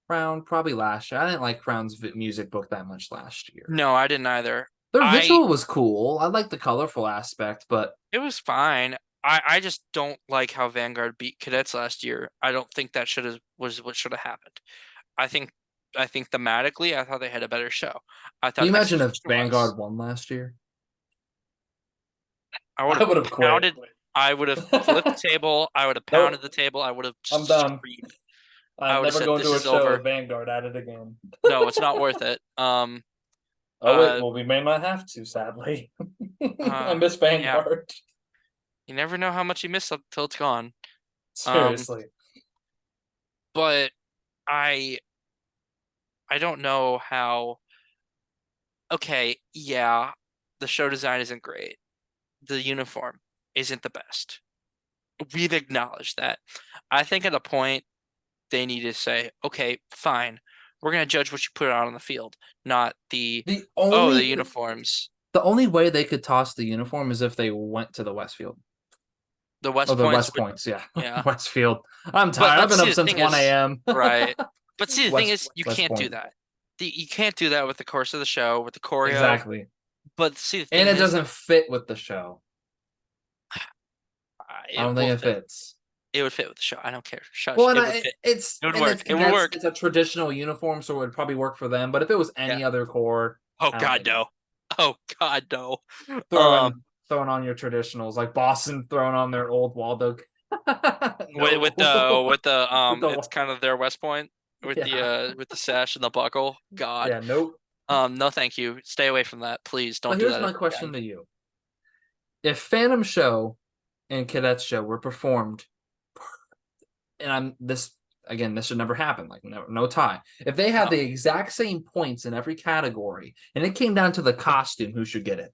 Speaker 1: Crown probably last year. I didn't like Crown's music book that much last year.
Speaker 2: No, I didn't either.
Speaker 1: Their
Speaker 2: I
Speaker 1: visual was cool. I like the colorful aspect, but
Speaker 2: It was fine. I just don't like how Vanguard beat Cadets last year. I don't think that should have was what should have happened. I think I think thematically, I thought they had a better show. I
Speaker 1: can
Speaker 2: thought
Speaker 1: you imagine if
Speaker 2: execution wise,
Speaker 1: Vanguard won last year?
Speaker 2: I would
Speaker 1: I
Speaker 2: have
Speaker 1: would have quit.
Speaker 2: pounded. I would have flipped the table. I would have pounded
Speaker 1: Nope,
Speaker 2: the table. I would have
Speaker 1: I'm done.
Speaker 2: screamed. I
Speaker 1: I'm
Speaker 2: would have
Speaker 1: never
Speaker 2: said
Speaker 1: going
Speaker 2: this
Speaker 1: to a
Speaker 2: is
Speaker 1: show
Speaker 2: over.
Speaker 1: with Vanguard at it again.
Speaker 2: No, it's not worth it.
Speaker 1: Oh wait,
Speaker 2: Uh,
Speaker 1: well we may not have to, sadly. I
Speaker 2: uh,
Speaker 1: miss
Speaker 2: yeah.
Speaker 1: Vanguard.
Speaker 2: You never know how much you miss until it's gone. Um,
Speaker 1: Seriously.
Speaker 2: but I I don't know how. Okay, yeah, the show design isn't great. The uniform isn't the best. We've acknowledged that. I think at a point they need to say, okay, fine, we're gonna judge what you put out on the field, not
Speaker 1: The
Speaker 2: the
Speaker 1: only
Speaker 2: uniforms.
Speaker 1: the only way they could toss the uniform is if they went to the Westfield.
Speaker 2: The
Speaker 1: Oh,
Speaker 2: West
Speaker 1: the
Speaker 2: Points
Speaker 1: West
Speaker 2: would,
Speaker 1: Points, yeah.
Speaker 2: yeah.
Speaker 1: Westfield. I'm
Speaker 2: But
Speaker 1: tired. I've
Speaker 2: but
Speaker 1: been
Speaker 2: see
Speaker 1: up
Speaker 2: the
Speaker 1: since
Speaker 2: thing
Speaker 1: 1
Speaker 2: is,
Speaker 1: a.m.
Speaker 2: right. But see the thing is, you
Speaker 1: West
Speaker 2: can't do
Speaker 1: Point.
Speaker 2: that. You can't do that with the course of the show, with the choreo.
Speaker 1: Exactly.
Speaker 2: But see the
Speaker 1: And
Speaker 2: thing
Speaker 1: it
Speaker 2: is,
Speaker 1: doesn't fit with the show. I
Speaker 2: it
Speaker 1: don't
Speaker 2: will
Speaker 1: think it
Speaker 2: fit.
Speaker 1: fits.
Speaker 2: It would fit with the show. I don't care.
Speaker 1: Well,
Speaker 2: Shush.
Speaker 1: and
Speaker 2: It would fit. It would
Speaker 1: it's
Speaker 2: work. It would
Speaker 1: cadets.
Speaker 2: work.
Speaker 1: It's a traditional uniform, so it would probably work for them. But if it was
Speaker 2: Yeah.
Speaker 1: any other corps,
Speaker 2: Oh
Speaker 1: I don't
Speaker 2: God,
Speaker 1: think it.
Speaker 2: no. Oh God, no. Um,
Speaker 1: Throwing on your traditionals, like Boston throwing on their old Waldo.
Speaker 2: with
Speaker 1: No,
Speaker 2: the
Speaker 1: with the
Speaker 2: it's kind of their West Point
Speaker 1: yeah,
Speaker 2: with the sash and the buckle. God.
Speaker 1: yeah, nope.
Speaker 2: No, thank you. Stay away from that, please.
Speaker 1: But
Speaker 2: Don't do
Speaker 1: here's
Speaker 2: that
Speaker 1: my
Speaker 2: ever
Speaker 1: question
Speaker 2: again.
Speaker 1: to you: if Phantom Show and Cadets Show were performed, and I'm this again, this should never happen. Like no tie. If they had
Speaker 2: No.
Speaker 1: the exact same points in every category, and it came down to the costume, who should get it?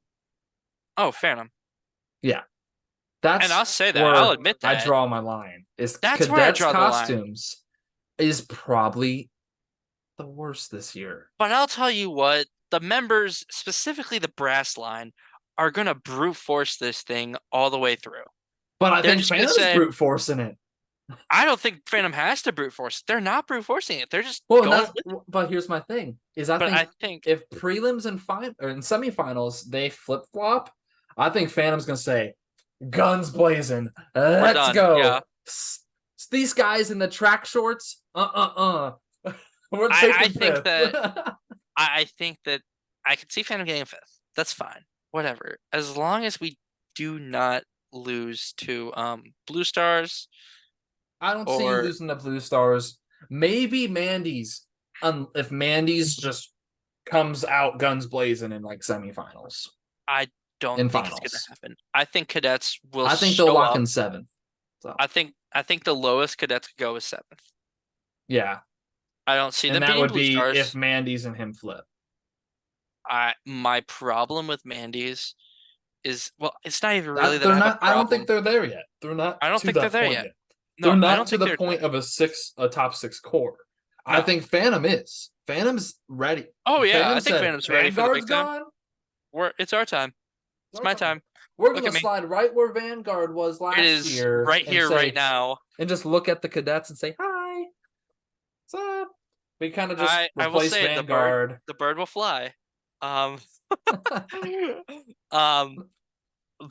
Speaker 2: Oh, Phantom.
Speaker 1: Yeah,
Speaker 2: And I'll
Speaker 1: that's
Speaker 2: say that. I'll
Speaker 1: where
Speaker 2: admit
Speaker 1: I
Speaker 2: that.
Speaker 1: draw my line. Is
Speaker 2: That's where I
Speaker 1: Cadets
Speaker 2: draw the line.
Speaker 1: costumes is probably the worst this year.
Speaker 2: But I'll tell you what, the members, specifically the brass line, are gonna brute force this thing all the way through.
Speaker 1: But I
Speaker 2: They're
Speaker 1: think
Speaker 2: just gonna
Speaker 1: Phantom's
Speaker 2: say,
Speaker 1: brute forcing it.
Speaker 2: I don't think Phantom has to brute force. They're not brute forcing it. They're just
Speaker 1: Well, and
Speaker 2: going
Speaker 1: that's
Speaker 2: with it.
Speaker 1: but here's my thing: is I
Speaker 2: But I
Speaker 1: think
Speaker 2: think
Speaker 1: if prelims and fine or in semifinals they flip flop, I think Phantom's gonna say, "Guns blazing,
Speaker 2: we're
Speaker 1: let's
Speaker 2: done.
Speaker 1: go."
Speaker 2: Yeah.
Speaker 1: These guys in the track shorts, we're
Speaker 2: I
Speaker 1: taking
Speaker 2: think
Speaker 1: fifth.
Speaker 2: that I think that I could see Phantom getting fifth. That's fine. Whatever. As long as we do not lose to Blue Stars
Speaker 1: I don't see you
Speaker 2: or
Speaker 1: losing the Blue Stars. Maybe Mandy's, if Mandy's just comes out guns blazing in like semifinals,
Speaker 2: I don't
Speaker 1: in
Speaker 2: think it's gonna
Speaker 1: finals.
Speaker 2: happen. I think cadets will
Speaker 1: I think they'll
Speaker 2: show
Speaker 1: lock
Speaker 2: up.
Speaker 1: in seventh. So
Speaker 2: I think the lowest cadets could go is seventh.
Speaker 1: yeah,
Speaker 2: I don't see
Speaker 1: and
Speaker 2: them
Speaker 1: that
Speaker 2: beating
Speaker 1: would
Speaker 2: Blue
Speaker 1: be if
Speaker 2: Stars.
Speaker 1: Mandy's and him flip.
Speaker 2: My problem with Mandy's is, well, it's not even really
Speaker 1: That
Speaker 2: that I
Speaker 1: they're
Speaker 2: have a
Speaker 1: not. I don't think
Speaker 2: problem.
Speaker 1: they're there yet. They're not
Speaker 2: I don't
Speaker 1: to
Speaker 2: think they're
Speaker 1: that
Speaker 2: there
Speaker 1: point
Speaker 2: yet.
Speaker 1: yet. They're
Speaker 2: No, I
Speaker 1: not
Speaker 2: don't
Speaker 1: to
Speaker 2: think
Speaker 1: the
Speaker 2: they're
Speaker 1: point
Speaker 2: there.
Speaker 1: of a top six core. I
Speaker 2: No.
Speaker 1: think Phantom is. Phantom's ready.
Speaker 2: Oh yeah,
Speaker 1: Phantom
Speaker 2: I think
Speaker 1: said
Speaker 2: Phantom's ready for the
Speaker 1: Vanguard's
Speaker 2: big time.
Speaker 1: gone.
Speaker 2: It's our time.
Speaker 1: It's
Speaker 2: It's
Speaker 1: our
Speaker 2: my
Speaker 1: time.
Speaker 2: time.
Speaker 1: We're
Speaker 2: Look
Speaker 1: gonna
Speaker 2: at me.
Speaker 1: slide right where Vanguard was
Speaker 2: It
Speaker 1: last
Speaker 2: is
Speaker 1: year
Speaker 2: right
Speaker 1: and
Speaker 2: here, right
Speaker 1: say
Speaker 2: now.
Speaker 1: and just look at the cadets and say hi. What's up? We kind of just
Speaker 2: I will
Speaker 1: replace
Speaker 2: say it,
Speaker 1: Vanguard.
Speaker 2: the bird will fly. Um um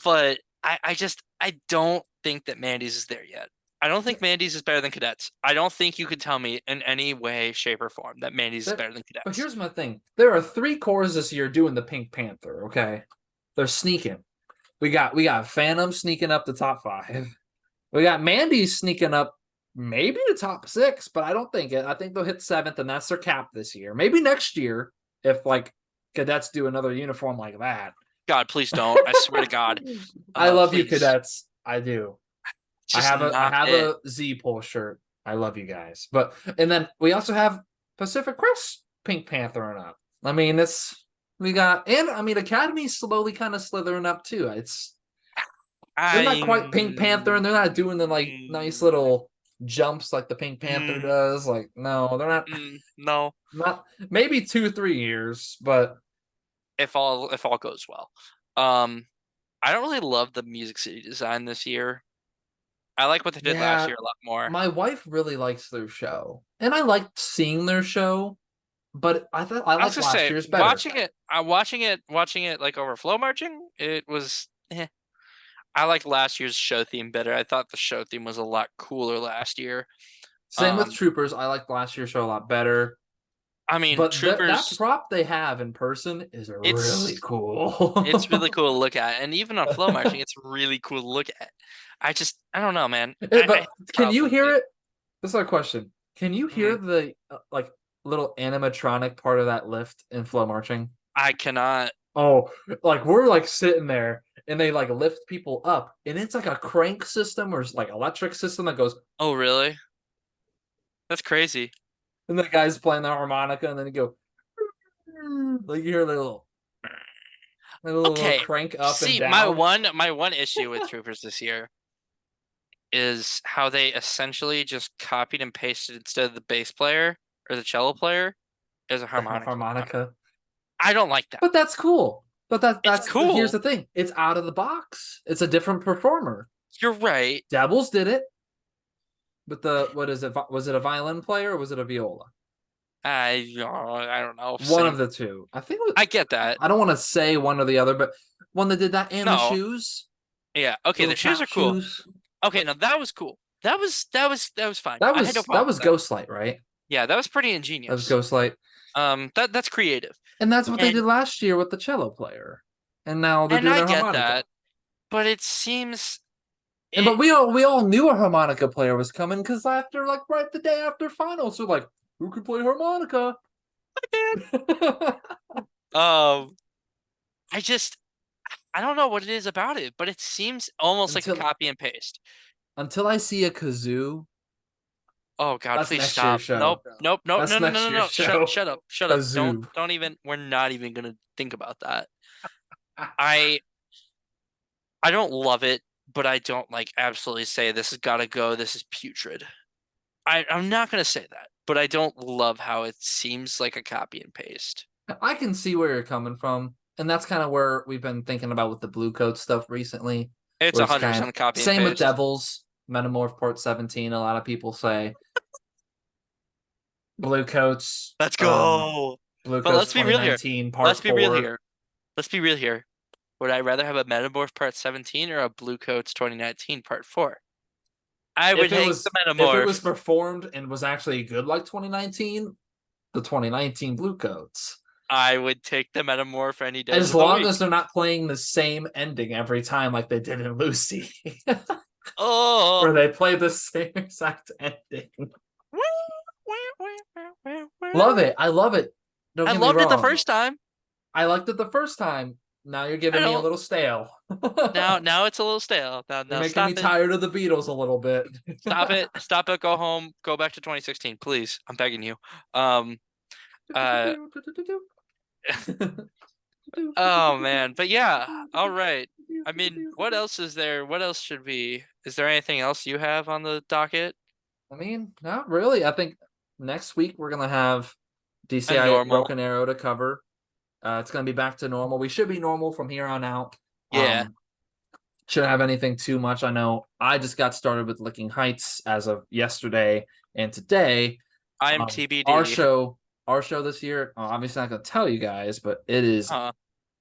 Speaker 2: but I don't think that Mandy's is there yet. I don't think Mandy's is better than cadets. I don't think you could tell me in any way, shape, or form that Mandy's is better than
Speaker 1: But
Speaker 2: cadets.
Speaker 1: here's my thing: there are three cores this year doing the Pink Panther. Okay, they're sneaking. We got Phantom sneaking up the top five. We got Mandy sneaking up maybe the top six, but I don't think it. I think they'll hit seventh, and that's their cap this year. Maybe next year if like cadets do another uniform like that.
Speaker 2: God, please don't. I swear to God.
Speaker 1: I love you,
Speaker 2: Please.
Speaker 1: cadets. I do.
Speaker 2: It's
Speaker 1: I
Speaker 2: just
Speaker 1: have a I
Speaker 2: not
Speaker 1: have
Speaker 2: it.
Speaker 1: a Z pull shirt. I love you guys. But and then we also have Pacific Crest Pink Panther up. I mean, it's we got and I mean Academy's slowly kind of slithering up too. They're not quite Pink Panther and they're not doing the like nice little jumps like the Pink Panther
Speaker 2: Mm,
Speaker 1: does. Like, no, they're
Speaker 2: no.
Speaker 1: not maybe 2-3 years, but
Speaker 2: If all goes well. Um, I don't really love the Music City design this year. I like what they did last
Speaker 1: yeah,
Speaker 2: year a lot more.
Speaker 1: my wife really likes their show. And I liked seeing their show, but I thought I
Speaker 2: I was
Speaker 1: liked
Speaker 2: gonna
Speaker 1: last
Speaker 2: say,
Speaker 1: year's better.
Speaker 2: watching it like over flow marching. It was. I like last year's show theme better. I thought the show theme was a lot cooler last year.
Speaker 1: Same with
Speaker 2: Um,
Speaker 1: Troopers. I liked last year's show a lot better.
Speaker 2: I mean,
Speaker 1: But that
Speaker 2: Troopers,
Speaker 1: prop they have in person is really
Speaker 2: it's it's really
Speaker 1: cool.
Speaker 2: cool to look at, and even on flow marching, it's really cool to look at. I don't know, man. I
Speaker 1: But
Speaker 2: have a
Speaker 1: can you
Speaker 2: problem with
Speaker 1: hear
Speaker 2: it.
Speaker 1: it? That's our question. Can you hear
Speaker 2: Mhm.
Speaker 1: the like little animatronic part of that lift in flow marching?
Speaker 2: I cannot.
Speaker 1: Oh, like we're like sitting there and they like lift people up and it's like a crank system or like electric system that goes
Speaker 2: Oh, really? That's crazy.
Speaker 1: and the guy's playing the harmonica and then you go like you hear the little
Speaker 2: Okay.
Speaker 1: crank up and
Speaker 2: See,
Speaker 1: down.
Speaker 2: my one issue with Troopers this year is how they essentially just copied and pasted instead of the bass player or the cello player as a
Speaker 1: The
Speaker 2: harmonica player.
Speaker 1: harmonica.
Speaker 2: I don't like that.
Speaker 1: But that's cool. But
Speaker 2: It's
Speaker 1: here's
Speaker 2: cool.
Speaker 1: the thing. It's out of the box. It's a different performer.
Speaker 2: You're right.
Speaker 1: Devils did it, but the what is it? Was it a violin player or was it a viola?
Speaker 2: I don't know.
Speaker 1: One of
Speaker 2: Same.
Speaker 1: the two. I think
Speaker 2: I get that.
Speaker 1: I don't want to say one or the other, but one that did that and the
Speaker 2: No.
Speaker 1: shoes,
Speaker 2: Yeah. Okay.
Speaker 1: little
Speaker 2: The shoes
Speaker 1: tap
Speaker 2: are cool.
Speaker 1: shoes.
Speaker 2: Okay. No, that was cool. That was fine. I had no
Speaker 1: That
Speaker 2: problem with
Speaker 1: was
Speaker 2: that.
Speaker 1: Ghostlight, right?
Speaker 2: Yeah, that was pretty
Speaker 1: That was
Speaker 2: ingenious.
Speaker 1: Ghostlight,
Speaker 2: That's creative,
Speaker 1: and that's what they did
Speaker 2: and
Speaker 1: last year with the cello player, and now they're
Speaker 2: and
Speaker 1: doing
Speaker 2: I
Speaker 1: their
Speaker 2: get
Speaker 1: harmonica.
Speaker 2: that, but it seems
Speaker 1: And but
Speaker 2: it.
Speaker 1: we all knew a harmonica player was coming because after like right the day after finals, so like who could play harmonica?
Speaker 2: Um, I just I don't know what it is about it, but it seems almost like a
Speaker 1: until
Speaker 2: copy and paste.
Speaker 1: until I see a kazoo,
Speaker 2: Oh God,
Speaker 1: that's
Speaker 2: please
Speaker 1: next year's
Speaker 2: stop. Nope,
Speaker 1: show.
Speaker 2: nope, nope,
Speaker 1: That's
Speaker 2: no, no, no,
Speaker 1: next
Speaker 2: no,
Speaker 1: year's
Speaker 2: no. Shut,
Speaker 1: show.
Speaker 2: shut up, shut up.
Speaker 1: Kazoo.
Speaker 2: Don't even. We're not even gonna think about that. I I don't love it, but I don't like absolutely say this has got to go. This is putrid. I'm not gonna say that, but I don't love how it seems like a copy and paste.
Speaker 1: I can see where you're coming from, and that's kind of where we've been thinking about with the blue coat stuff recently,
Speaker 2: It's
Speaker 1: where it's kind
Speaker 2: 100%
Speaker 1: of
Speaker 2: a copy and
Speaker 1: same with
Speaker 2: paste.
Speaker 1: Devils, Metamorph Part 17. A lot of people say blue coats,
Speaker 2: Let's go.
Speaker 1: blue
Speaker 2: But
Speaker 1: coats
Speaker 2: let's be real here.
Speaker 1: 2019
Speaker 2: Let's
Speaker 1: Part
Speaker 2: be real
Speaker 1: 4.
Speaker 2: here. Let's be real here. Would I rather have a Metamorph Part 17 or a Blue Coats 2019 Part 4? I would take the
Speaker 1: If it was
Speaker 2: Metamorph.
Speaker 1: performed and was actually good like 2019, the 2019 blue coats.
Speaker 2: I would take the Metamorph any day
Speaker 1: As
Speaker 2: of the
Speaker 1: long
Speaker 2: week.
Speaker 1: as they're not playing the same ending every time like they did in Lucy.
Speaker 2: Oh.
Speaker 1: Where they play the same exact ending. Love it. I love it. Don't
Speaker 2: I
Speaker 1: get me
Speaker 2: loved it the
Speaker 1: wrong.
Speaker 2: first time.
Speaker 1: I liked it the first time. Now you're
Speaker 2: I
Speaker 1: giving me a
Speaker 2: don't.
Speaker 1: little stale.
Speaker 2: Now it's a little stale. Now
Speaker 1: You're
Speaker 2: now
Speaker 1: making me
Speaker 2: stop it.
Speaker 1: tired of the Beatles a little bit.
Speaker 2: Stop it. Stop it. Go home. Go back to 2016, please. I'm begging you. Um. Uh. Oh man. But yeah. All right. I mean, what else is there? What else should we? Is there anything else you have on the docket?
Speaker 1: I mean, not really. I think next week we're gonna have
Speaker 2: A
Speaker 1: DCI
Speaker 2: normal.
Speaker 1: Broken Arrow to cover. It's gonna be back to normal. We should be normal from here on out.
Speaker 2: Yeah.
Speaker 1: Shouldn't have anything too much. I know I just got started with Licking Heights as of yesterday and today.
Speaker 2: I'm
Speaker 1: Um, our
Speaker 2: TBD.
Speaker 1: show, our show this year, obviously not gonna tell you guys, but it is
Speaker 2: Huh.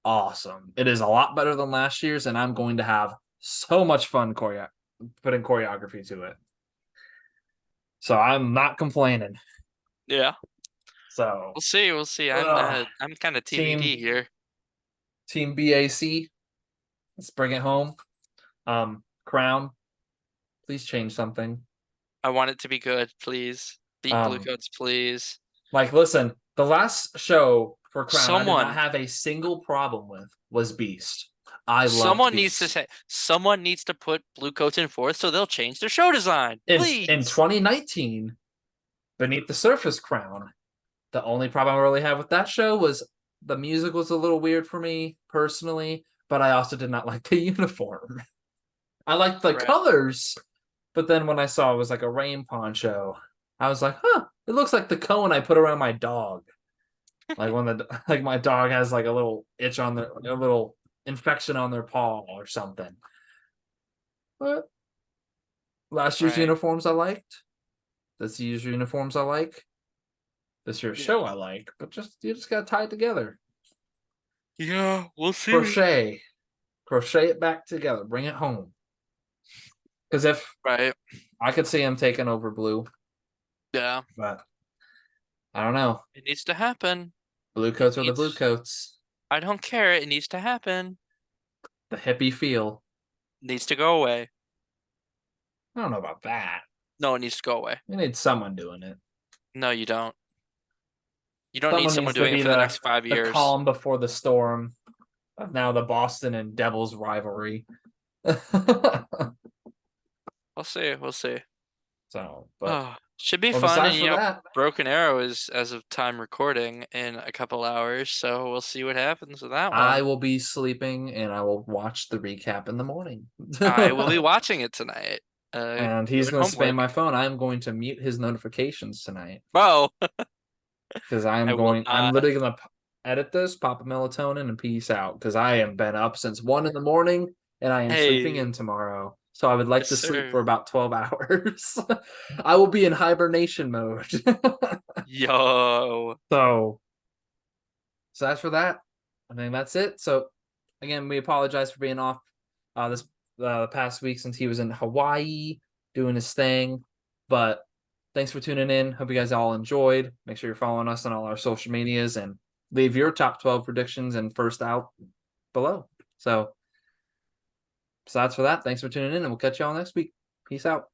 Speaker 1: awesome. It is a lot better than last year's, and I'm going to have so much fun putting choreography to it. So I'm not complaining.
Speaker 2: Yeah.
Speaker 1: So
Speaker 2: We'll see. We'll see.
Speaker 1: ugh,
Speaker 2: I'm kind of
Speaker 1: team
Speaker 2: TBD here.
Speaker 1: team BAC, let's bring it home. Crown, please change something.
Speaker 2: I want it to be good, please. Beat Blue
Speaker 1: Um,
Speaker 2: Coats, please.
Speaker 1: like listen, the last show for Crown I did not
Speaker 2: Someone,
Speaker 1: have a single problem with was Beast. I loved
Speaker 2: someone needs to
Speaker 1: Beast.
Speaker 2: say, someone needs to put Blue Coats in fourth, so they'll change their show design,
Speaker 1: In
Speaker 2: please.
Speaker 1: 2019, Beneath the Surface Crown, the only problem I really had with that show was the music was a little weird for me personally, but I also did not like the uniform. I liked the
Speaker 2: Right.
Speaker 1: colors, but then when I saw it was like a rain poncho, I was like, huh, it looks like the cone I put around my dog. Like when the like my dog has like a little itch on their a little infection on their paw or something. But last year's
Speaker 2: Right.
Speaker 1: uniforms I liked. This year's uniforms I like. This year's
Speaker 2: Yeah.
Speaker 1: show I like, but just you just gotta tie it together.
Speaker 2: Yeah, we'll see.
Speaker 1: Crochet. Crochet it back together. Bring it home. Because if
Speaker 2: Right.
Speaker 1: I could see him taking over blue,
Speaker 2: Yeah.
Speaker 1: but I don't know.
Speaker 2: It needs to happen.
Speaker 1: Blue coats are the blue
Speaker 2: Needs.
Speaker 1: coats.
Speaker 2: I don't care. It needs to happen.
Speaker 1: The hippie feel.
Speaker 2: Needs to go away.
Speaker 1: I don't know about that.
Speaker 2: No, it needs to go away.
Speaker 1: We need someone doing it.
Speaker 2: No, you don't. You don't need
Speaker 1: Someone
Speaker 2: someone
Speaker 1: needs to
Speaker 2: doing it
Speaker 1: be
Speaker 2: for the next five
Speaker 1: the
Speaker 2: years.
Speaker 1: calm before the storm of now the Boston and Devils rivalry.
Speaker 2: We'll see. We'll see.
Speaker 1: So, but
Speaker 2: Oh, should be
Speaker 1: well,
Speaker 2: fun.
Speaker 1: besides
Speaker 2: And
Speaker 1: for that,
Speaker 2: Broken Arrow is as of time recording in a couple hours, so we'll see what happens with that
Speaker 1: I
Speaker 2: one.
Speaker 1: will be sleeping and I will watch the recap in the morning.
Speaker 2: I will be watching it tonight.
Speaker 1: And he's
Speaker 2: Doing
Speaker 1: going to spam
Speaker 2: homework.
Speaker 1: my phone. I'm going to mute his notifications tonight
Speaker 2: Bro,
Speaker 1: because
Speaker 2: I will
Speaker 1: I'm
Speaker 2: not.
Speaker 1: literally going to edit this, pop a melatonin, and peace out because I am been up since 1 in the morning and I am sleeping
Speaker 2: Hey,
Speaker 1: in tomorrow. So I would like
Speaker 2: yes,
Speaker 1: to sleep for
Speaker 2: sir.
Speaker 1: about 12 hours. I will be in hibernation mode.
Speaker 2: Yo.
Speaker 1: so, so as for that, I think that's it. So again, we apologize for being off this past week since he was in Hawaii doing his thing. But thanks for tuning in. Hope you guys all enjoyed. Make sure you're following us on all our social medias and leave your top 12 predictions and first out below. So besides for that, thanks for tuning in and we'll catch you all next week. Peace out.